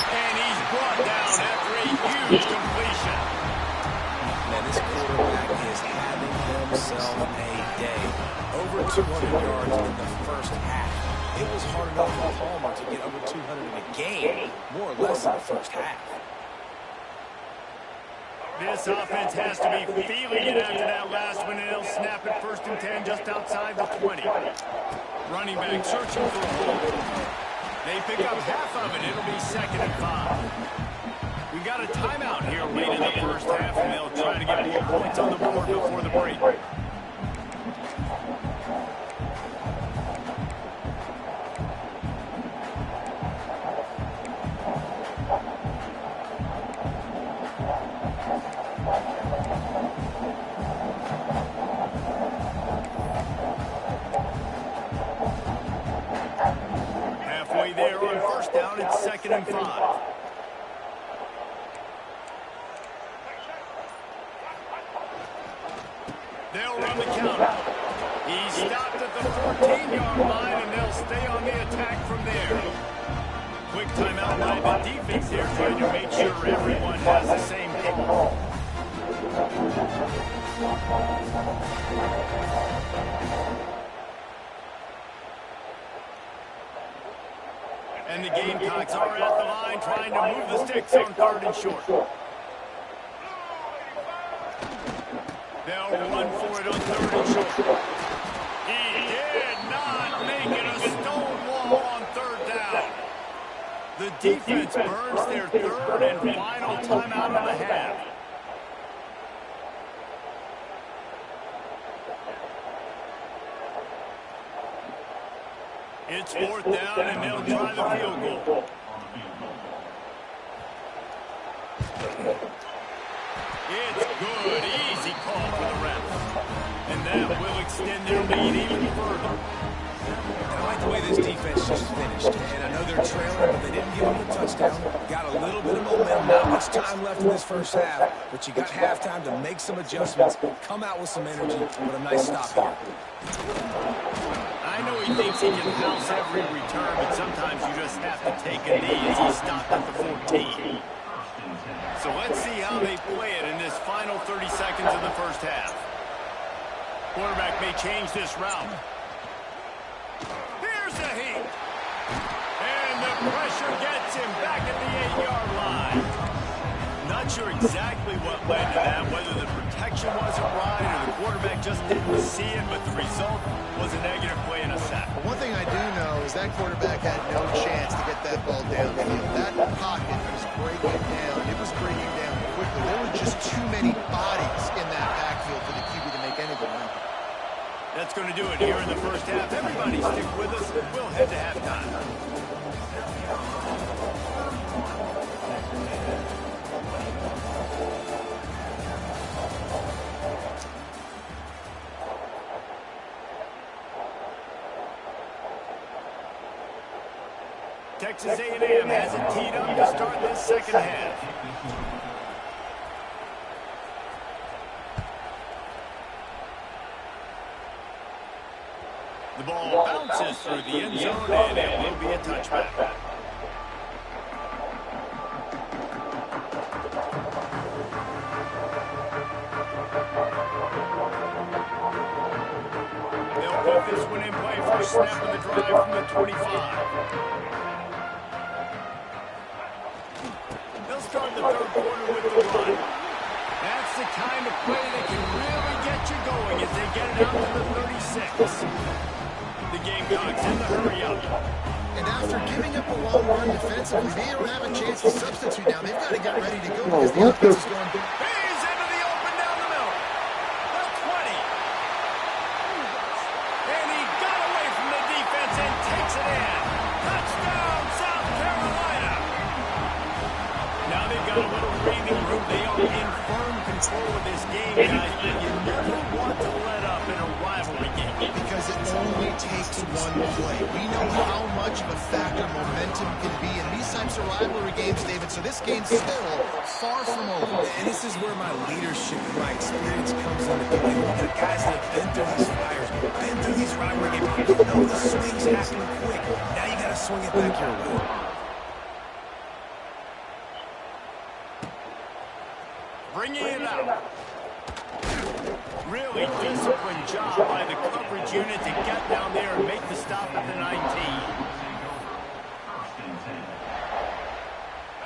And he's brought down after a huge completion. Man, this quarterback is having himself a day. Over 200 yards in the first half. It was hard enough for Palmer to get over 200 in a game, more or less in the first half. This offense has to be feeling it after that last one, and they'll snap it 1st and 10 just outside the 20. Running back searching for a hole. They pick up half of it. It'll be 2nd and 5. We got a timeout here late in the first half, and they'll try to get more points on the board before the break. Halfway there on first down, it's 2nd and 5. They'll run the counter. He stopped at the 14-yard line, and they'll stay on the attack from there. Quick timeout by the defense here, trying to make sure everyone has the same call. And the Gamecocks are at the line trying to move the sticks on 3rd and short. They'll run for it on 3rd and short. He did not make it a stone wall on 3rd down. The defense burns their 3rd and final timeout of the half. It's 4th down, and they'll try the field goal. It's good. Easy call for the refs. And that will extend their lead even further. I like the way this defense just finished. And I know they're trailing, but they didn't give them the touchdown. Got a little bit of momentum. Not much time left in this first half, but you got halftime to make some adjustments, come out with some energy. What a nice stop here. I know he thinks he can house every return, but sometimes you just have to take a knee as he stopped at the 14. So let's see how they play it in this final 30 seconds of the first half. Quarterback may change this route. Here's the heat. And the pressure gets him back at the 8-yard line. Not sure exactly what led to that, whether the protection wasn't right or the quarterback just didn't see it, but the result was a negative play and a sack. One thing I do know is that quarterback had no chance to get that ball downfield. That pocket was breaking down. It was breaking down quickly. There were just too many bodies in that backfield for the QB to make anything happen. That's going to do it here in the first half. Everybody stick with us. We'll head to halftime. Texas A&M has it teed up to start this second half. The ball bounces through the end zone, and it will be a touchback. They'll put this one in play for a snap of the drive from the 25. They'll start the third quarter with the run. That's the kind of play that can really get you going as they get it out to the 36. The Gamecocks in the hurry-up. And after giving up a long run defensively, they don't have a chance to substitute now. They've got to get ready to go because the offense is going. He's into the open down the middle. The 20. And he got away from the defense and takes it in. Touchdown, South Carolina. Now they've got a little breathing room. They are in firm control of this game, guys, but you never want to let up in a rivalry game. Because it only takes one play. We know how much of a factor momentum can be in these types of rivalry games, David, so this game's still far from over. And this is where my leadership and my experience comes into play. Look at guys that have been through these fires, been through these rivalry games. You know the swings happen quick. Now you got to swing it back your way. Bringing it out. Really disciplined job by the coverage unit to get down there and make the stop at the 19.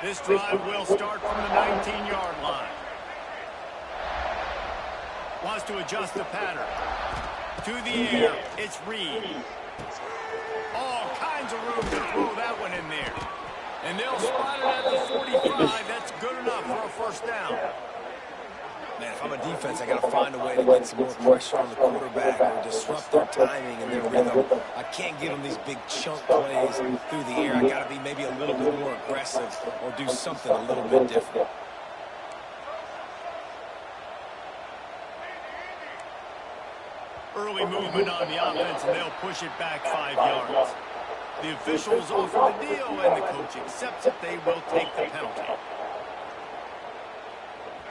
This drive will start from the 19-yard line. Wants to adjust the pattern. To the air, it's Reed. All kinds of room to throw that one in there. And they'll spot it at the 45. That's good enough for a first down. Man, if I'm a defense, I got to find a way to get some more pressure on the quarterback or disrupt their timing and their rhythm. I can't give them these big chunk plays through the air. I got to be maybe a little bit more aggressive or do something a little bit different. Early movement on the offense, and they'll push it back 5 yards. The officials offer the deal, and the coach accepts it. They will take the penalty.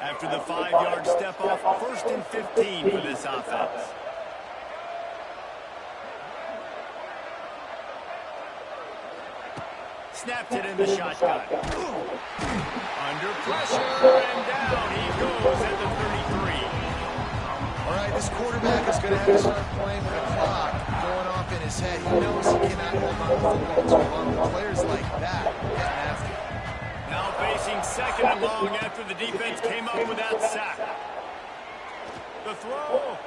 After the 5-yard step off, 1st and 15 for this offense. Snapped it in the shotgun. Under pressure, and down he goes at the 33. All right, this quarterback is going to have to start playing with the clock going off in his head. He knows he cannot hold on to the football too long. Players like that get nasty. Now facing 2nd and long after the defense came up with that sack. The throw.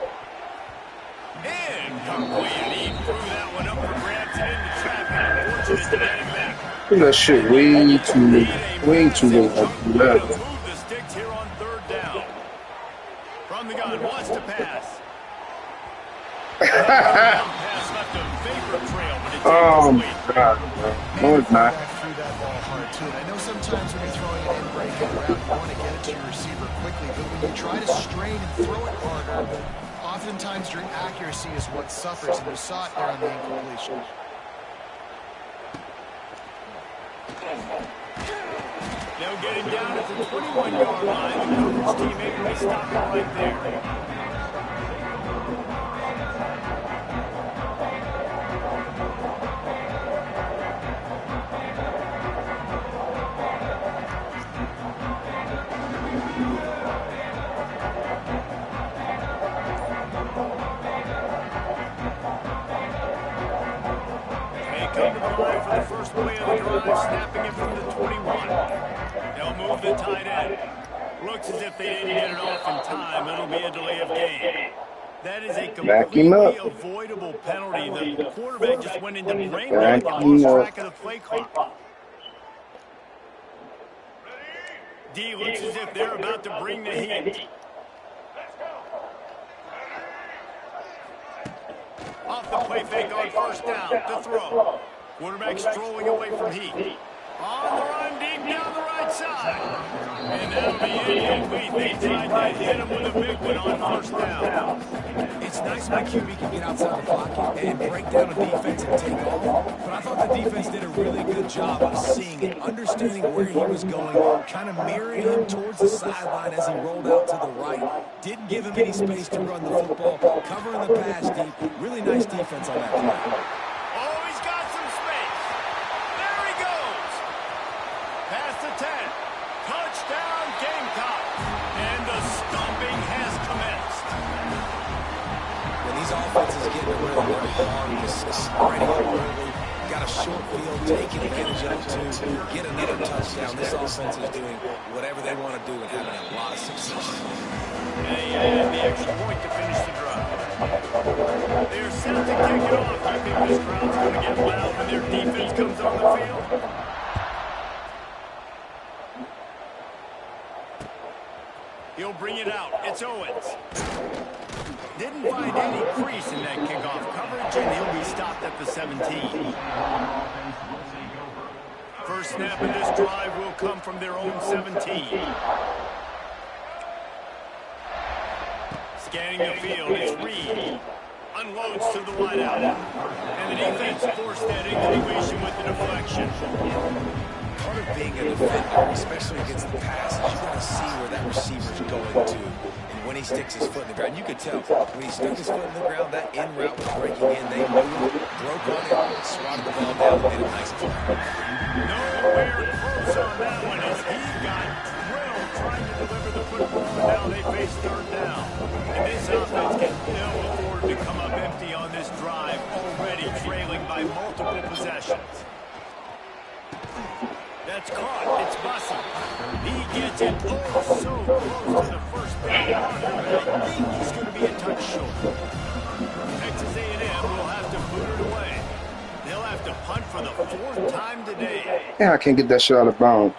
Incomplete. He threw that one up for grabs and into traffic. Fortunate to get him back. That shit way too late. Way too late. Move the sticks here on 3rd down. From the gun, wants to pass. Pass left a vapor trail, but it's Oh my incomplete. God, no, it's not. Threw that ball hard too. And I know sometimes when you're throwing it in breaking around, you want to get it to your receiver quickly, but when you try to strain and throw it harder, oftentimes your accuracy is what suffers, and you saw it there on the incompletion. They'll get him down at the 21-yard line. The coverage team able to stop it right there. Come to the line for the first play of the drive, snapping it from the 21. They'll move the tight end. Looks as if they didn't get it off in time. It'll be a delay of game. That is a completely avoidable penalty. The quarterback just went into brain rot and lost track of the play clock. D looks as if they're about to bring the heat. Off the play fake on first down to throw. Quarterback strolling away from heat. On the run, deep down the right side. And that'll be incomplete. They tried to hit him with a big one on first down. It's nice when a QB can get outside the pocket and break down a defense and take off. But I thought the defense did a really good job of seeing it, understanding where he was going, kind of mirroring him towards the sideline as he rolled out to the right. Didn't give him any space to run the football, covering the pass deep. Really nice defense on that play. Oh, he's got some space. There he goes. Past the 10. Touchdown, Gamecock. And the stomping has commenced. When these offenses get in the rhythm, they're hard to spreading out early. Got a short field, taking advantage of two, get another touchdown. This offense is doing whatever they want to do and having a lot of success. They had the extra point to finish the drive. They're set to kick it off. You think this crowd's going to get loud when their defense comes on the field? He'll bring it out. It's Owens. Didn't find any crease in that kickoff coverage, and he'll be stopped at the 17. First snap of this drive will come from their own 17. Scanning the field, it's Reed. Unloads to the wideout. And the defense forced that incompletion with the deflection. Part of being a defender, especially against the pass, is you got to see where that receiver's going to. And when he sticks his foot in the ground, you could tell when he stuck his foot in the ground, that in route was breaking in. They moved, broke on it, swatted the ball down, and made a nice play. Nowhere close on that one as he got drilled trying to deliver the football, and now they face third down. And this offense can ill afford to come up empty on this drive, already trailing by multiple possessions. That's caught. It's Bussy. He gets it oh so close to the first down marker, but I think he's going to be a touch short. Texas A&M will have to boot it away. They'll have to punt for the fourth time today. Yeah, I can't get that shit out of bounds.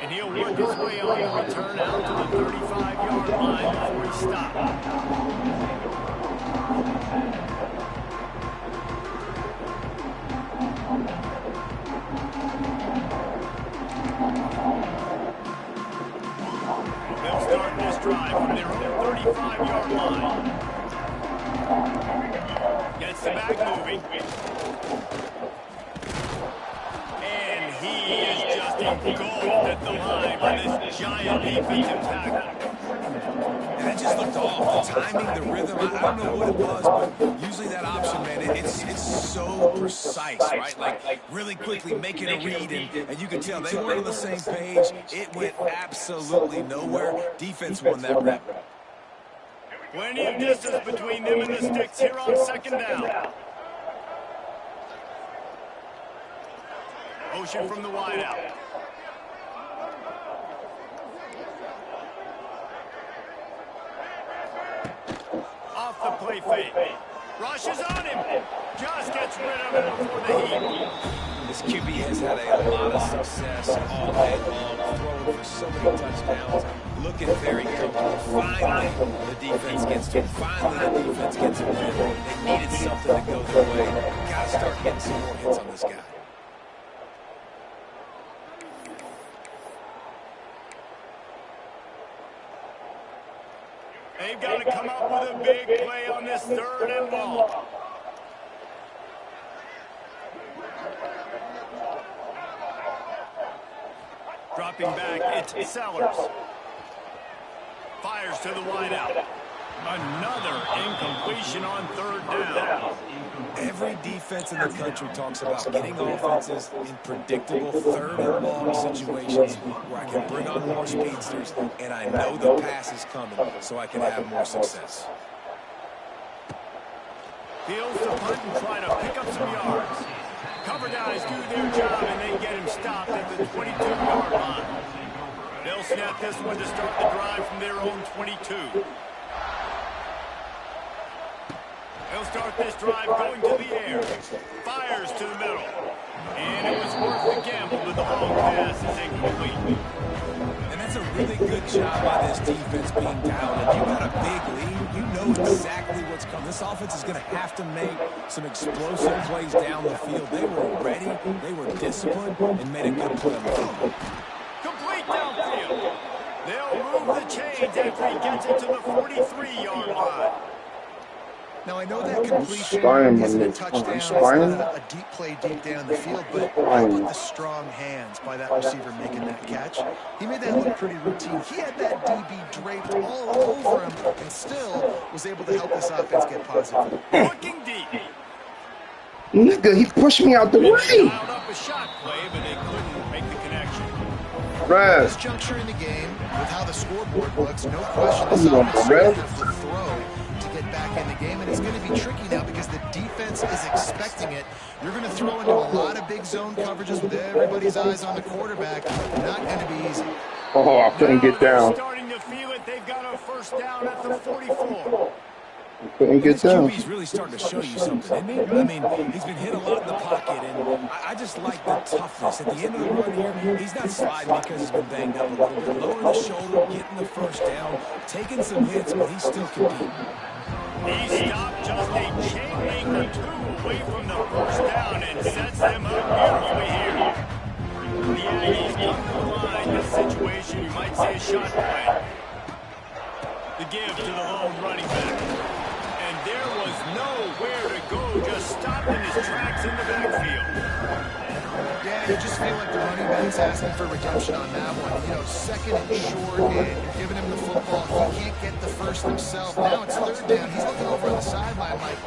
And he'll work his way on the return out to the 35-yard line before he stops. They'll start this drive from their own 35-yard line. Gets the back moving. And he is just engulfed at the line by this giant defensive tackle. And that just looked off. The timing, the rhythm, I don't know what it was, but usually that option, man, it's so precise, right? Like really quickly making a read, and you can tell they weren't on the same page. It went absolutely nowhere. Defense won that rep. Plenty of distance between them and the sticks here on second down. Motion from the wideout. Off the play fake. Rushes on him. Just gets rid of it before the heat. This QB has had a lot of success all day long, throwing for so many touchdowns, looking very comfortable. Finally, the defense gets to him. Finally, the defense gets him. They needed something to go their way. Got to start getting some more hits on this guy. They've got to come up with a big play on this third and long. Dropping back, it's Sellers. Fires to the wideout. Another incompletion on third down. Every defense in the country talks about getting offenses in predictable third and long situations where I can bring on more speedsters and I know the pass is coming so I can have more success. Heels to punt and try to pick up some yards. Cover guys do their job and they get him stopped at the 22-yard line. They'll snap this one to start the drive from their own 22. They'll start this drive going to the air. Fires to the middle. And it was worth the gamble, but the long pass is incomplete. And that's a really good job by this defense being dialed in. You got a big lead. You know exactly what's coming. This offense is going to have to make some explosive plays down the field. They were ready, they were disciplined, and made a good play on the football. Complete downfield. They'll move the chains after he gets it to the 43-yard line. Now, I know that completion isn't a touchdown, it's not a deep play deep down the field, but how about the strong hands by that receiver making that catch? He made that look pretty routine. He had that DB draped all over him and still was able to help this offense get positive. Looking deep. Nigga, he pushed me out the way. Dialed up a shot play, but they couldn't make the connection. This juncture in the game, with how the scoreboard looks, no question this offense is going to have to throw to get back in the game, and it's going to be tricky now because the defense is expecting it. You're going to throw into a lot of big zone coverages with everybody's eyes on the quarterback. Not going to be easy. Oh, I couldn't get down. Starting to feel it. They've got a first down at the 44. Couldn't get down. He's really starting to show you something, isn't he? I mean, he's been hit a lot in the pocket, and I just like the toughness. At the end of the run here, he's not sliding because he's been banged up a little bit. Lowering the shoulder, getting the first down, taking some hits, but he's still competing. He stopped just a chain link or two away from the first down and sets them up beautifully here. The Aggies come to the line. This situation, you might say a shot play. The give to the lone running back. And there was nowhere to go, just stopped in his tracks in the backfield. Yeah, you just feel like the running back's asking for redemption on that one. You know, second and short, and you're giving him the football. He can't get the first himself. Now it's third down. He's looking over on the sideline like,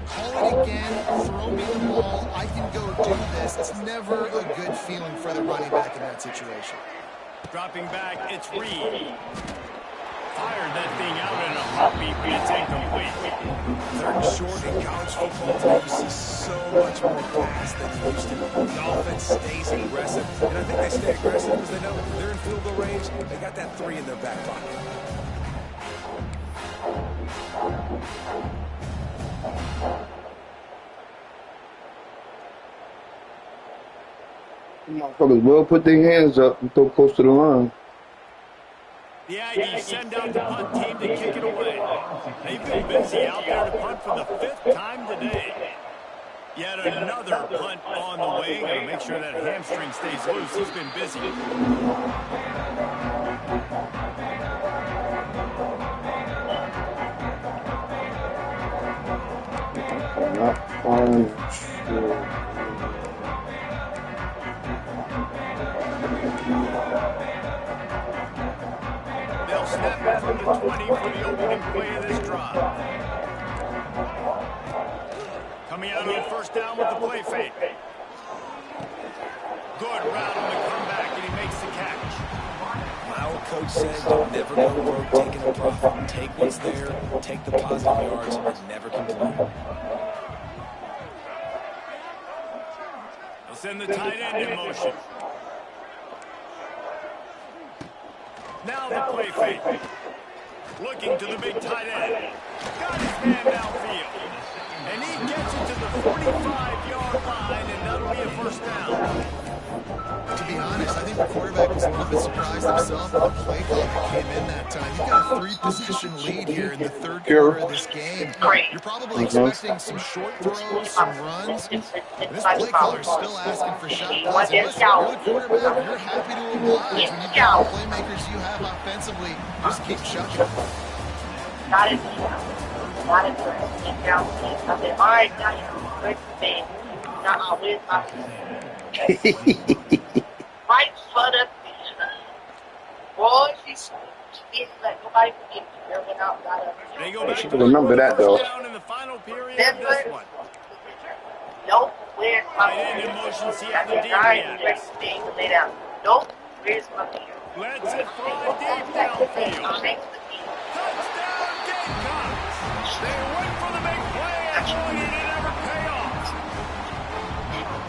call it again, throw me the ball, I can go do this. It's never a good feeling for the running back in that situation. Dropping back, it's Reed. Fired that thing out in a heartbeat, but it's incomplete. Third and short in college football today, you see so much more pass than you used to. The offense stays aggressive, and I think they stay aggressive because they know they're in field goal range. They got that 3 in their back pocket. Motherfuckers will put their hands up and throw close to the line. The Aggies send out the punt team to kick it away. They've been busy out there to punt for the 5th time today. Yet another punt on the way. Got to make sure that hamstring stays loose. He's been busy. Not on. They'll snap it from the 20 for the opening play of this drive. Coming out on first down with the play fake. Good route on the comeback, and he makes the catch. My old coach said, don't never go broke taking a profit. Take what's there, take the positive yards, and never complain. They'll send the tight end in motion. Now the play fake. Looking to the big tight end. Got his man downfield. And he gets it to the 45-yard line, and that'll be a first down. To be honest, I think the quarterback was a little bit surprised himself with the play call that came in that time. You got a 3-possession lead here in the third quarter of this game. You're probably expecting some short throws, some runs. And this play caller is still asking for shot plays. And listen, you're the quarterback, you're happy to oblige. When you've got the playmakers you have offensively, just keep chucking. Got it. Got it. I said, all right, now you're good thing. Now, where's my right foot up. Boy, she's like nobody forget you. Went out, got up. They go back to remember that though. down in the final period of this one. Nope, where's my Tight end in motion, see how the I DB said, all right, acts. ready to stay and lay down. Nope, where's my beer? Lets it fly deep downfield. Thanks to me. Touchdown, Gamecocks! They went for the big play, and boy, did it ever pay off.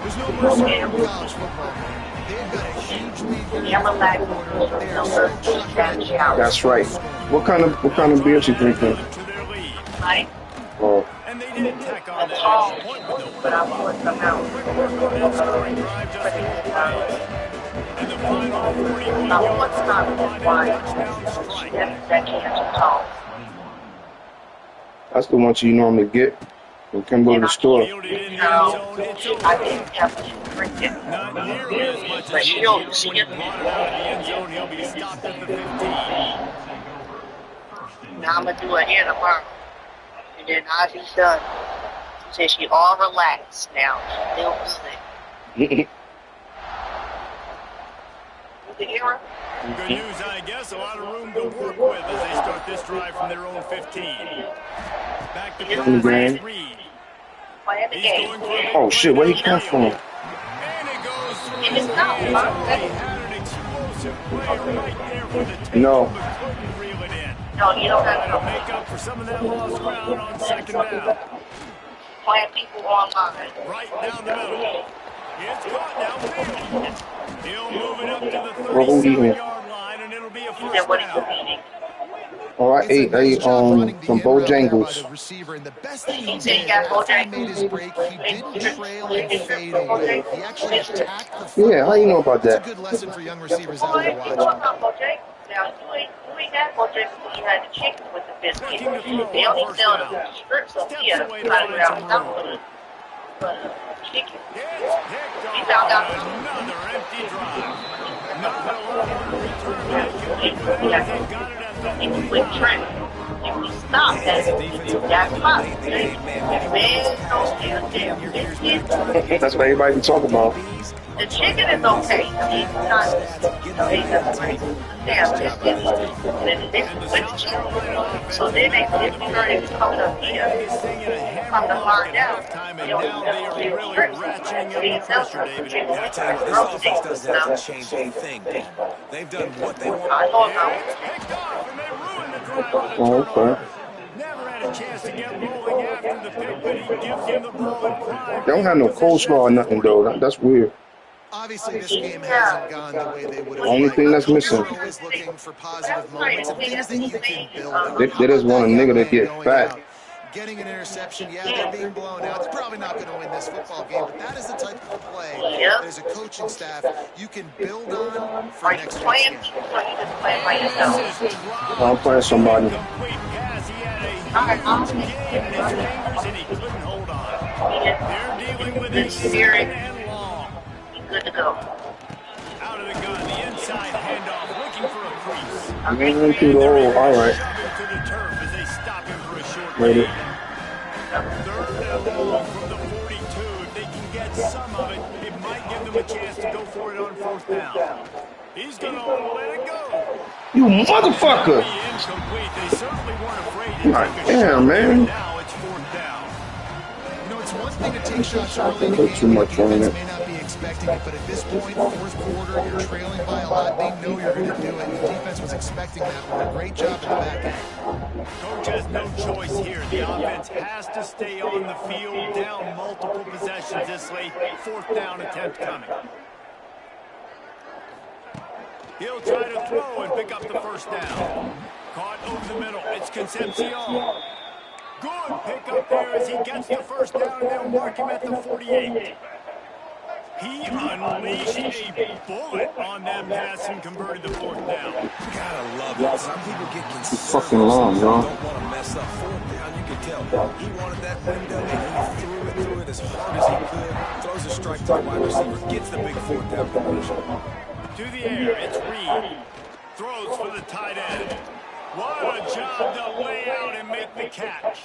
There's no mercy in college football, man. They've got a huge lead here in the third quarter. They are so chucking. That's right. What kind of beer you drinking? To their lead. Right? Oh, And they didn't tack on that Tall, extra point with no but I'm going to come out. quick work on that scoring drive just a couple plays. And the final 41 Now, yards what's not on a why touchdown strike. that can't talk. That's the one you normally get from Kimbo to the store. Fielded in the end zone, it's I over. didn't have to drink it. Not nearly as much as But he you don't needed see when he it. brought it out of the end zone. He'll be stopped at the 15. Now I'm gonna do it here tomorrow. And then I'll be done. Since she all relaxed now. Still good. You can hear her? Good news, I guess. A lot of room to work with as they start this drive from their own 15. Back to pass is Reed. Playing the He's game. going for a big Oh play shit, where he come downfield. from? And it goes through And his it's not hands. fun. Oh, he had an explosive play right there for the takeover, No. but couldn't reel it in. No, you don't have Trying to to make up for some of that lost ground on second down. playing people online. Right down the middle. It's caught downfield. He'll move it up to the Well, who eating? 37-yard line, and it'll be a He first said, what are you down. eating? Oh, I It's a ate nice job running the from handrail there by Bojangles. the receiver, and the best thing he He said he did got after he Bojangles. made his break, he didn't trail and fade away. He actually attacked the football. Yeah, how you know about That's a that? good lesson for young receivers out Boy, there you watching. talking about Bojangles now. You ain't had Bojangles when you had the chicken with the biscuit. Looking to throw They on only first sell down. the strips up Steps here. away to Trying to find figure some out how room. to chicken. It's picked He off found out on another empty drive. Not a lot of return, but they can live with that. They got it at the He was 49. with Trent. If we stop that, that's fine. That's what everybody be talking about. The chicken is okay. I mean, it's not, damn, it's with chicken. So then they started coming up here. Come to find out. And now they are really ratcheting up the pressure, David. Yeah, I tell you what, this offense doesn't have to change a thing, Paul. They've done what they want. I know about It's it. picked off, and they ruined the drive with a Oh, turnover. okay. Never had a chance to get rolling after the pick, but he gives them the ball in prime. They don't have no coleslaw or nothing though. That's weird. Obviously, this game hasn't gone the way they would have Only liked. thing that's missing. Coaches are always looking for positive moments and things that you can build on. They just want a nigga to get fat. Getting an interception, yeah, they're being blown out. They're probably not going to win this football game, but that is the type of play that as a coaching staff you can build on for Are you next playing week's people game. or you just playing by yourself? I'm playing somebody. Complete pass. He had a Alright, I'll huge take game in his fingers, and he couldn't hold on. They're dealing with a second and long. Good to go. Out of the gun, the inside handoff, looking for a crease. Man, through the hole. All right. Shove him to the turf as they stop him for a short Later. gain. Third and long from the 42. If they can get some of it, it might give them a chance to go for it on fourth down. He's going to let it go. You motherfucker! Be incomplete. They certainly weren't afraid to God take a damn, shot. man. Now it's fourth down. You know, it's one thing to take shots early in the Put game too when much the on defense it. may not be expecting it, but at this point, fourth quarter, you're trailing by a lot. They know you're going to do it. The defense was expecting that one. A great job in the back end. Coach has no choice here. The offense has to stay on the field, down multiple possessions this late. Fourth down attempt coming. He'll try to throw and pick up the first down. Caught over the middle. It's Concepcion. Good pick up there as he gets the first down, and they'll mark him at the 48. He unleashed a bullet on that pass and converted the fourth down. Gotta love it. Some people get concerned. fucking long, Some yo. don't want to mess up fourth down. You can tell. He wanted that window, and he threw it as hard as he could. Throws a strike to the wide receiver. Gets the big fourth down conversion. To the air, it's Reed. Throws for the tight end. What a job to lay out and make the catch.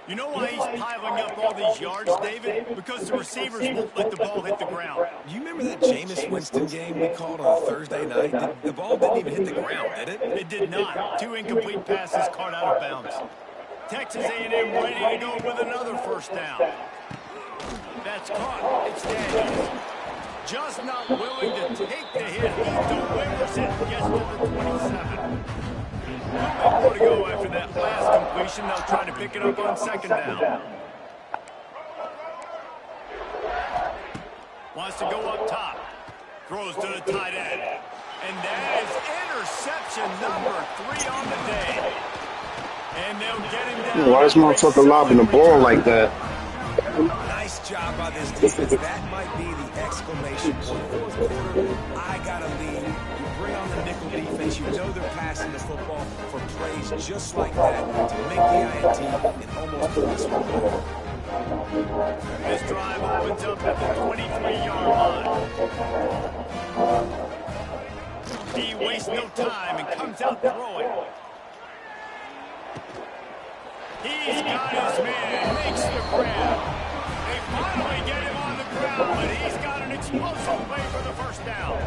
You know why he's piling up all these yards, David? Because the receivers won't let the ball hit the ground. Do you remember that Jameis Winston game we called on a Thursday night? The ball didn't even hit the ground, did it? It did not. Two incomplete passes caught out of bounds. Texas A&M ready to go with another first down. That's caught. It's Daniels. Just not willing to take the hit. He delivers it. Gets to the 27. A little bit more to go after that last completion. They'll try to pick it up on second down. Wants to go up top. Throws to the tight end. And that is interception number 3 on the day. And they'll get him down. Why is motherfucker lobbing the ball like that? Nice Nice job by this defense. That might be the exclamation point. Fourth quarter, I got a lead. You bring on the nickel defense. You know they're passing the football for plays just like that to make the INT and almost put this one away. This drive opens up at the 23-yard line. He wastes no time and comes out throwing. He's got his man, makes the grab. They finally get him on the ground, but he's got an explosive play for the first down.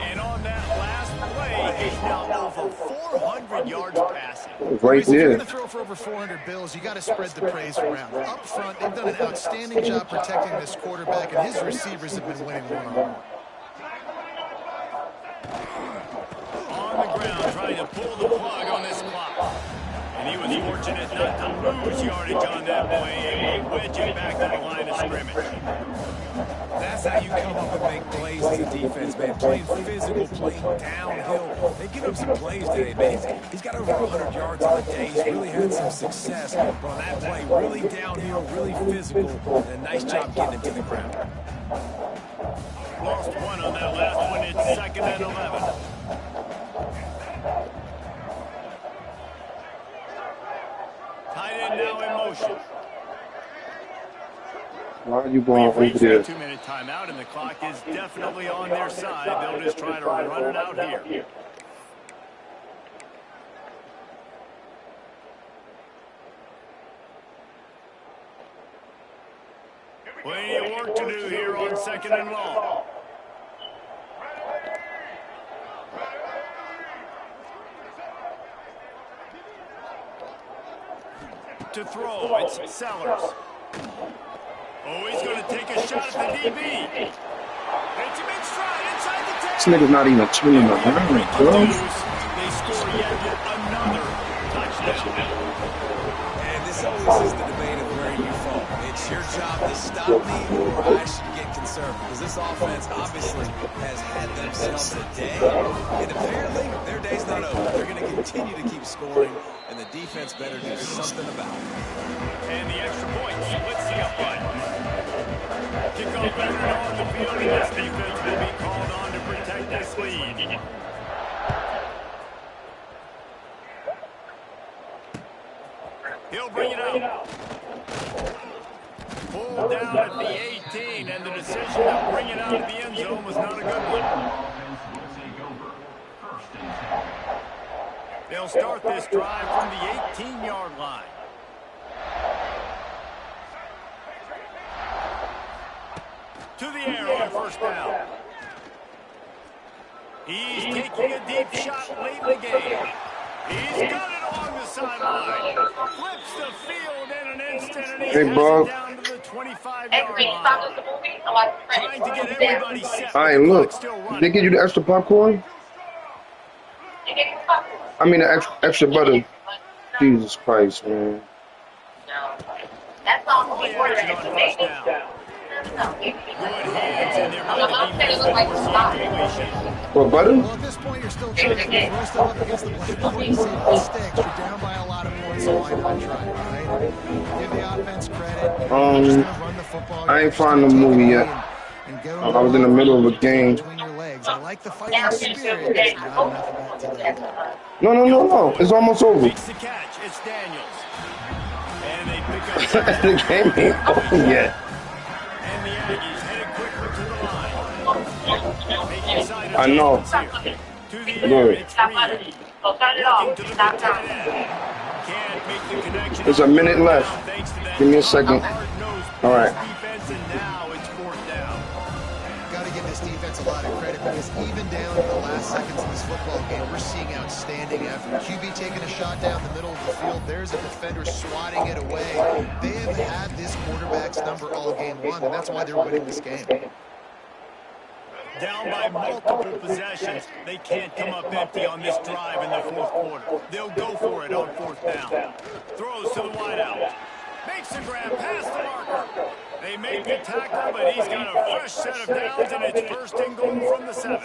And on that last play, he's now over 400 yards passing. Right If you're there. going to throw for over 400 bills, you got to spread the praise around. Up front, they've done an outstanding job protecting this quarterback, and his receivers have been winning one-on-one. On the ground, trying to pull the plug on this clock. And he was fortunate not to lose yardage on that play, able to wedge it back to the line of scrimmage. That's how you come up and make plays as a defense, man. Playing physical, playing downhill. They give him some plays today, man. He's got over 100 yards on the day. He's really had some success. But on that play, really downhill, really physical, and a nice job getting him to the ground. Lost one on that last one. It's 2nd and 11. Tight end now in motion. Why are you going over Reached there? a 2-minute timeout, and the clock is definitely on their side. They'll just try to run it out here. Plenty of work to do here on 2nd and long. To throw, it's Sellers. Oh, he's going to take a shot at the DB. It's him in stride inside the 10. This nigga's not even turning around, bro. They score yet another touchdown. And this always is the debate of where you fall. It's your job to stop me, or I should get concerned. Because this offense obviously has had themselves a day. And apparently, their day's not over. They're going to continue to keep scoring, and the defense better do something about it. And the extra point splits the upright. Kickoff better on the field, and this defense will be called on to protect this lead. He'll bring it out. Pulled down at the 18, and the decision to bring it out of the end zone was not a good one. They'll start this drive from the 18-yard line. To the air on 1st down. He's taking a deep shot late in the game. He's got it along the sideline. Flips the field in an instant, and he has it down to the 25-yard line. Trying to get everybody set. All right, look. They give you the extra popcorn? I mean, the extra butter. Jesus Christ, man. That's all Play the quarter action on 1st down. Good hands in there by the defense to force the incompletion. What, butter? Well, at this point, you're still trying to throw stuff up against the blackboard and see if it sticks. You're down by a lot of points, so why not try it, right? Give the offense credit. Just gonna run the football. I ain't found the movie yet. And get I was in the middle of a game. between your legs. I like the fighting spirit. It's not enough of that today. No. It's almost over. Makes the catch. It's Daniels. And they pick up The game ain't over yet. and the Aggies headed quickly to the line. Making side I know. adjustments here. To the air, Good. it's Reed. Looking to the big tight end. Can't make the connection. There's a minute left. Thanks to that Give me a second. hard-nosed All right. defense, and now it's 4th down. Got to give this defense a lot of credit because even down to the last seconds of this football game, we're seeing outstanding effort. QB taking a shot down the middle of the field. There's a defender swatting it away. They have had this quarterback's number all game long, and that's why they're winning this game. Down by multiple possessions, they can't come up empty on this drive in the 4th quarter. They'll go for it on 4th down. Throws to the wideout. Makes the grab past the marker. They make the tackle, but he's got a fresh set of downs, and it's 1st and goal from the 7.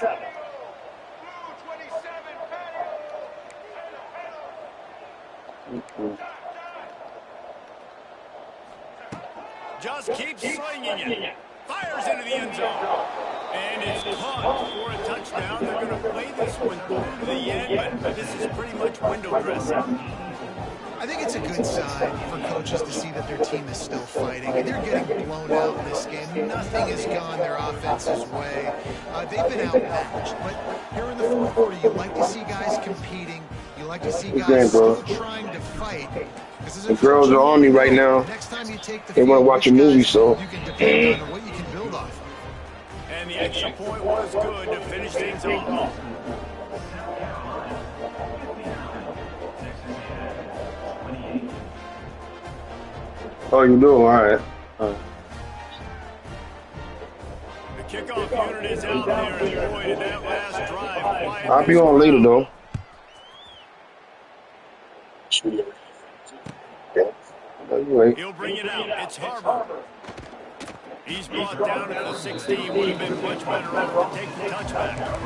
just keeps slinging it. Fires into the end zone. And it's caught for a touchdown. They're going to play this one through to the end, but this is pretty much window dressing. I think it's a good sign for coaches to see that their team is still fighting. They're getting blown out in this game. Nothing has gone their offense's way. They've been outmatched. But here in the fourth quarter, you like to see guys competing. You like to see guys still trying to fight. The girls are on me right now. They want to watch a movie, so. You can depend on what you can build off of. And the extra point was good to finish things off. Oh, you do? All right. The kickoff unit is out there, and boy, did that last drive. I'll be on later, though. He'll bring it out. It's Harbor. He's brought down at the 16. Would have been much better off to take the touchback.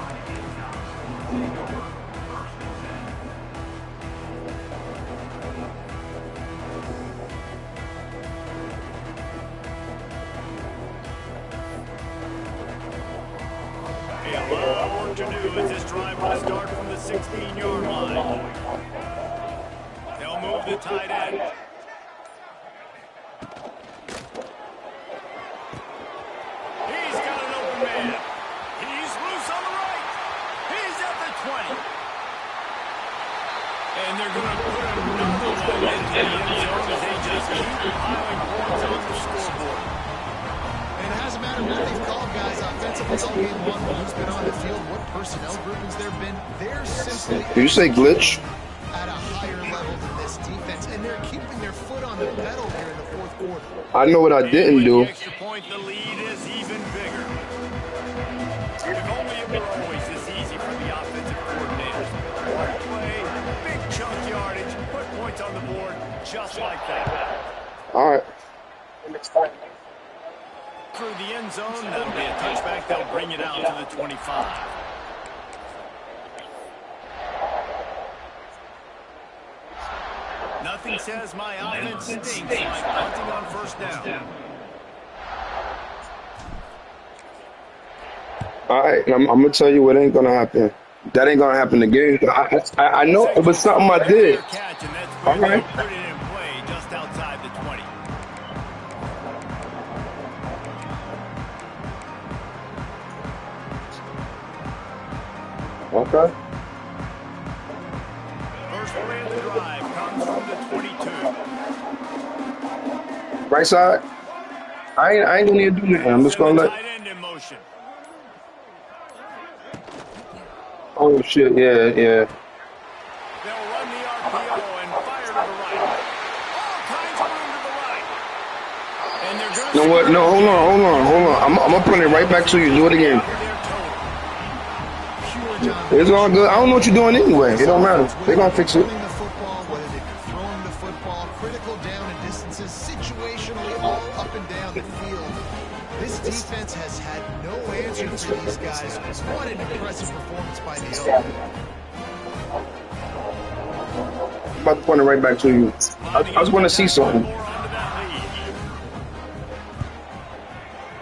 A lot of work to do as this drive will start from the 16-yard line. They'll move the tight end. He's got an open man. He's loose on the right. He's at the 20. And they're going to put another one into the end zone as they just keep piling points on the scoreboard. And it hasn't mattered what they've called, guys. Offensively, all game long, who's been on the field, what personnel groupings there have been. They're simply... Did you say glitch? ...at a higher level than this defense, and they're keeping their foot on the pedal here in the fourth quarter. I know what I didn't do. Extra point, the lead is even bigger. If only it were always this easy for the offensive coordinators. One play, big chunk yardage, put points on the board just like that. All right. Through the end zone, that'll be a touchback. They'll bring it out to the 25. Nothing says my offense stinks like punting on first down. All right, I'm going to tell you what ain't going to happen. That ain't going to happen again. I know it was something I did. All right. Put it in play just outside the 20. Okay. First play of the drive comes from the 22. Right side. I ain't going to do nothing. I'm just going to let. Tight end in motion. Oh, shit. Yeah. They'll run the RPO and fire to the right. All kinds of room to the right. And they're going to... You know what? No, hold on. I'm going to put it right back to you. Do it again. It's all good. I don't know what you're doing anyway. It don't matter. They're going to fix it. The football, whether they're throwing the football, critical down and distances, situationally all up and down the field. This defense has had no answer for these guys. What an impressive performance by the O. I'm about to point it right back to you. I just want to see something.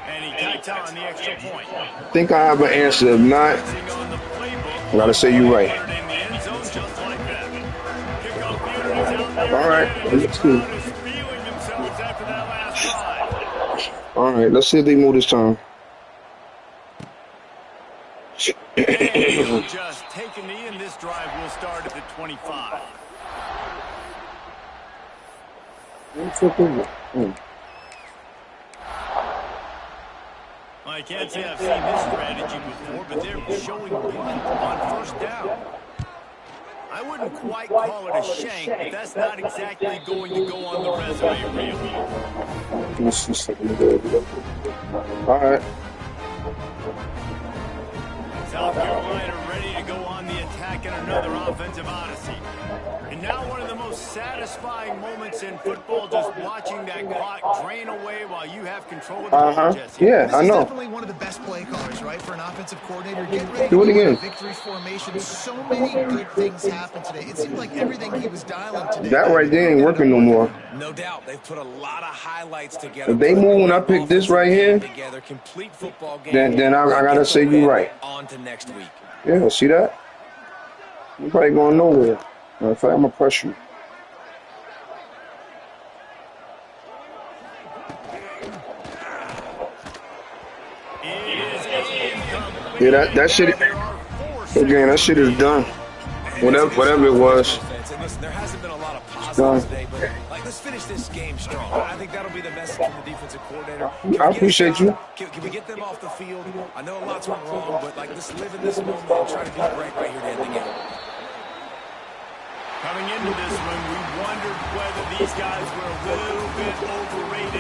And he tights on the extra point. I think I have an answer. If not, I got to say you right. All right. Let's do. All right. Let's see if they move this time. Just take a knee, and this drive will start at the 25. I can't say I've seen this strategy before, but they're showing punt on first down. I wouldn't quite call it a shank, but that's not exactly going to go on the resume, really. All right. South Carolina ready to go on the attack in another offensive odyssey. And now one of the most satisfying moments in football, just watching that clock drain away while you have control of the ball, Jesse. Yeah, This I is know. definitely one of the best play callers, right, for an offensive coordinator. Get ready to Do it go into again. victory formation. So many good things happened today. It seemed like everything he was dialing today. That right there ain't ended up working no more. No doubt. They've put a lot of highlights together. If they put a move when I great pick this offensive right game here, together, complete football game, then I they gotta get say the you win. right. On to next week. Yeah, see that? You probably going nowhere. Matter of fact, I'm gonna press you. Yeah, that shit. Again, that shit is done. Whatever it was. And listen, there hasn't been a lot of Done. positives today, but let's finish this game strong. I think that'll be the message from the defensive coordinator. I appreciate you. Can we get them off the field? I know a lot's went wrong, but let's live in this moment and try to be great right here to end the game. Coming into this one, we wondered whether these guys were a little bit overrated.